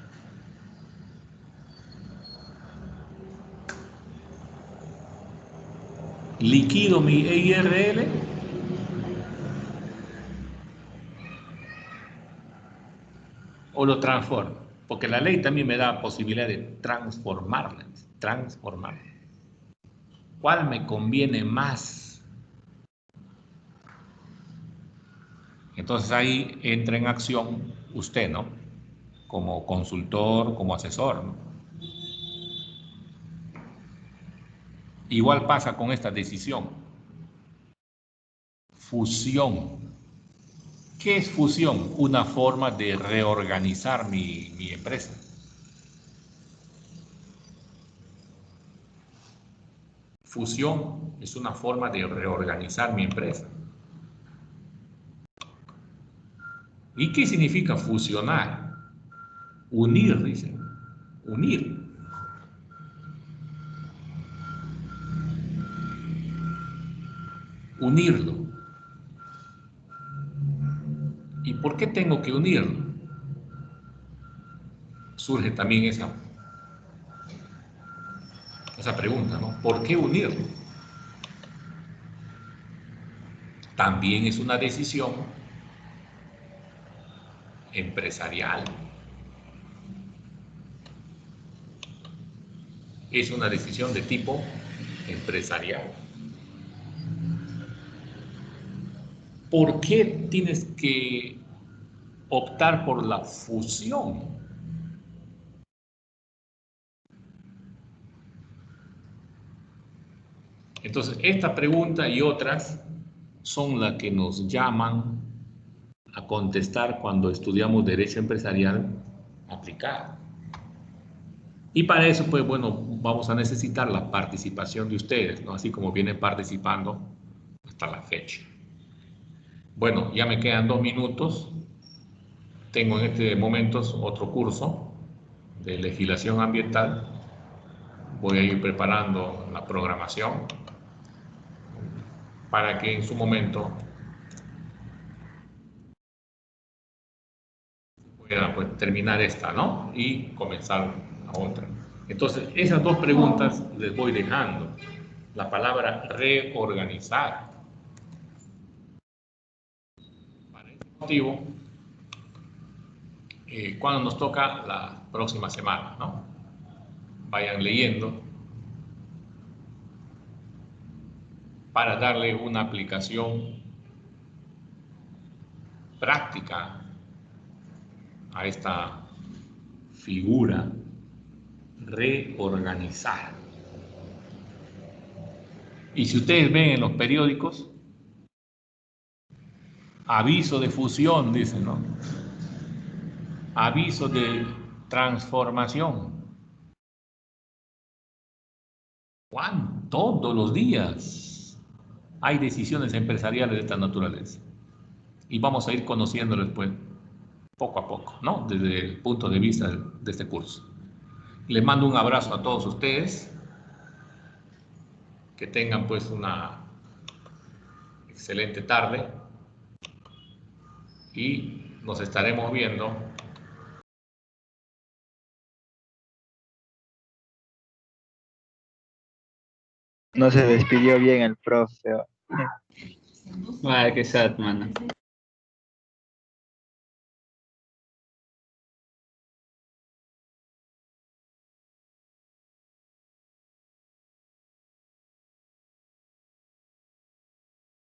[SPEAKER 1] Liquido mi EIRL o lo transformo, porque la ley también me da posibilidad de transformarla. ¿Cuál me conviene más? Entonces ahí entra en acción usted, ¿no? Como consultor, como asesor, ¿no? Igual pasa con esta decisión. Fusión. ¿Qué es fusión? Una forma de reorganizar mi empresa. Fusión es una forma de reorganizar mi empresa. ¿Y qué significa fusionar? Unir, dicen. Unir. Unirlo. ¿Y por qué tengo que unirlo? Surge también esa pregunta, ¿no? ¿Por qué unirlo? También es una decisión empresarial. Es una decisión de tipo empresarial. ¿Por qué tienes que optar por la fusión? Entonces, esta pregunta y otras son las que nos llaman a contestar cuando estudiamos Derecho Empresarial aplicado. Y para eso, pues bueno, vamos a necesitar la participación de ustedes, ¿no? Así como vienen participando hasta la fecha. Bueno, ya me quedan 2 minutos. Tengo en este momento otro curso de legislación ambiental. Voy a ir preparando la programación para que en su momento pueda pues, terminar esta, ¿no? Y comenzar la otra. Entonces, esas 2 preguntas les voy dejando. La palabra reorganizar. Para ese motivo, cuando nos toca la próxima semana, ¿no? Vayan leyendo para darle una aplicación práctica a esta figura, reorganizar. Y si ustedes ven en los periódicos, Aviso de fusión, dice, ¿no? Aviso de transformación. Juan, todos los días hay decisiones empresariales de esta naturaleza. Y vamos a ir conociéndolas, pues, poco a poco, ¿no? Desde el punto de vista de este curso. Les mando un abrazo a todos ustedes. Que tengan, pues, una excelente tarde. Y nos estaremos viendo.
[SPEAKER 6] No se despidió bien el profe.
[SPEAKER 4] Ay, qué sad, mano.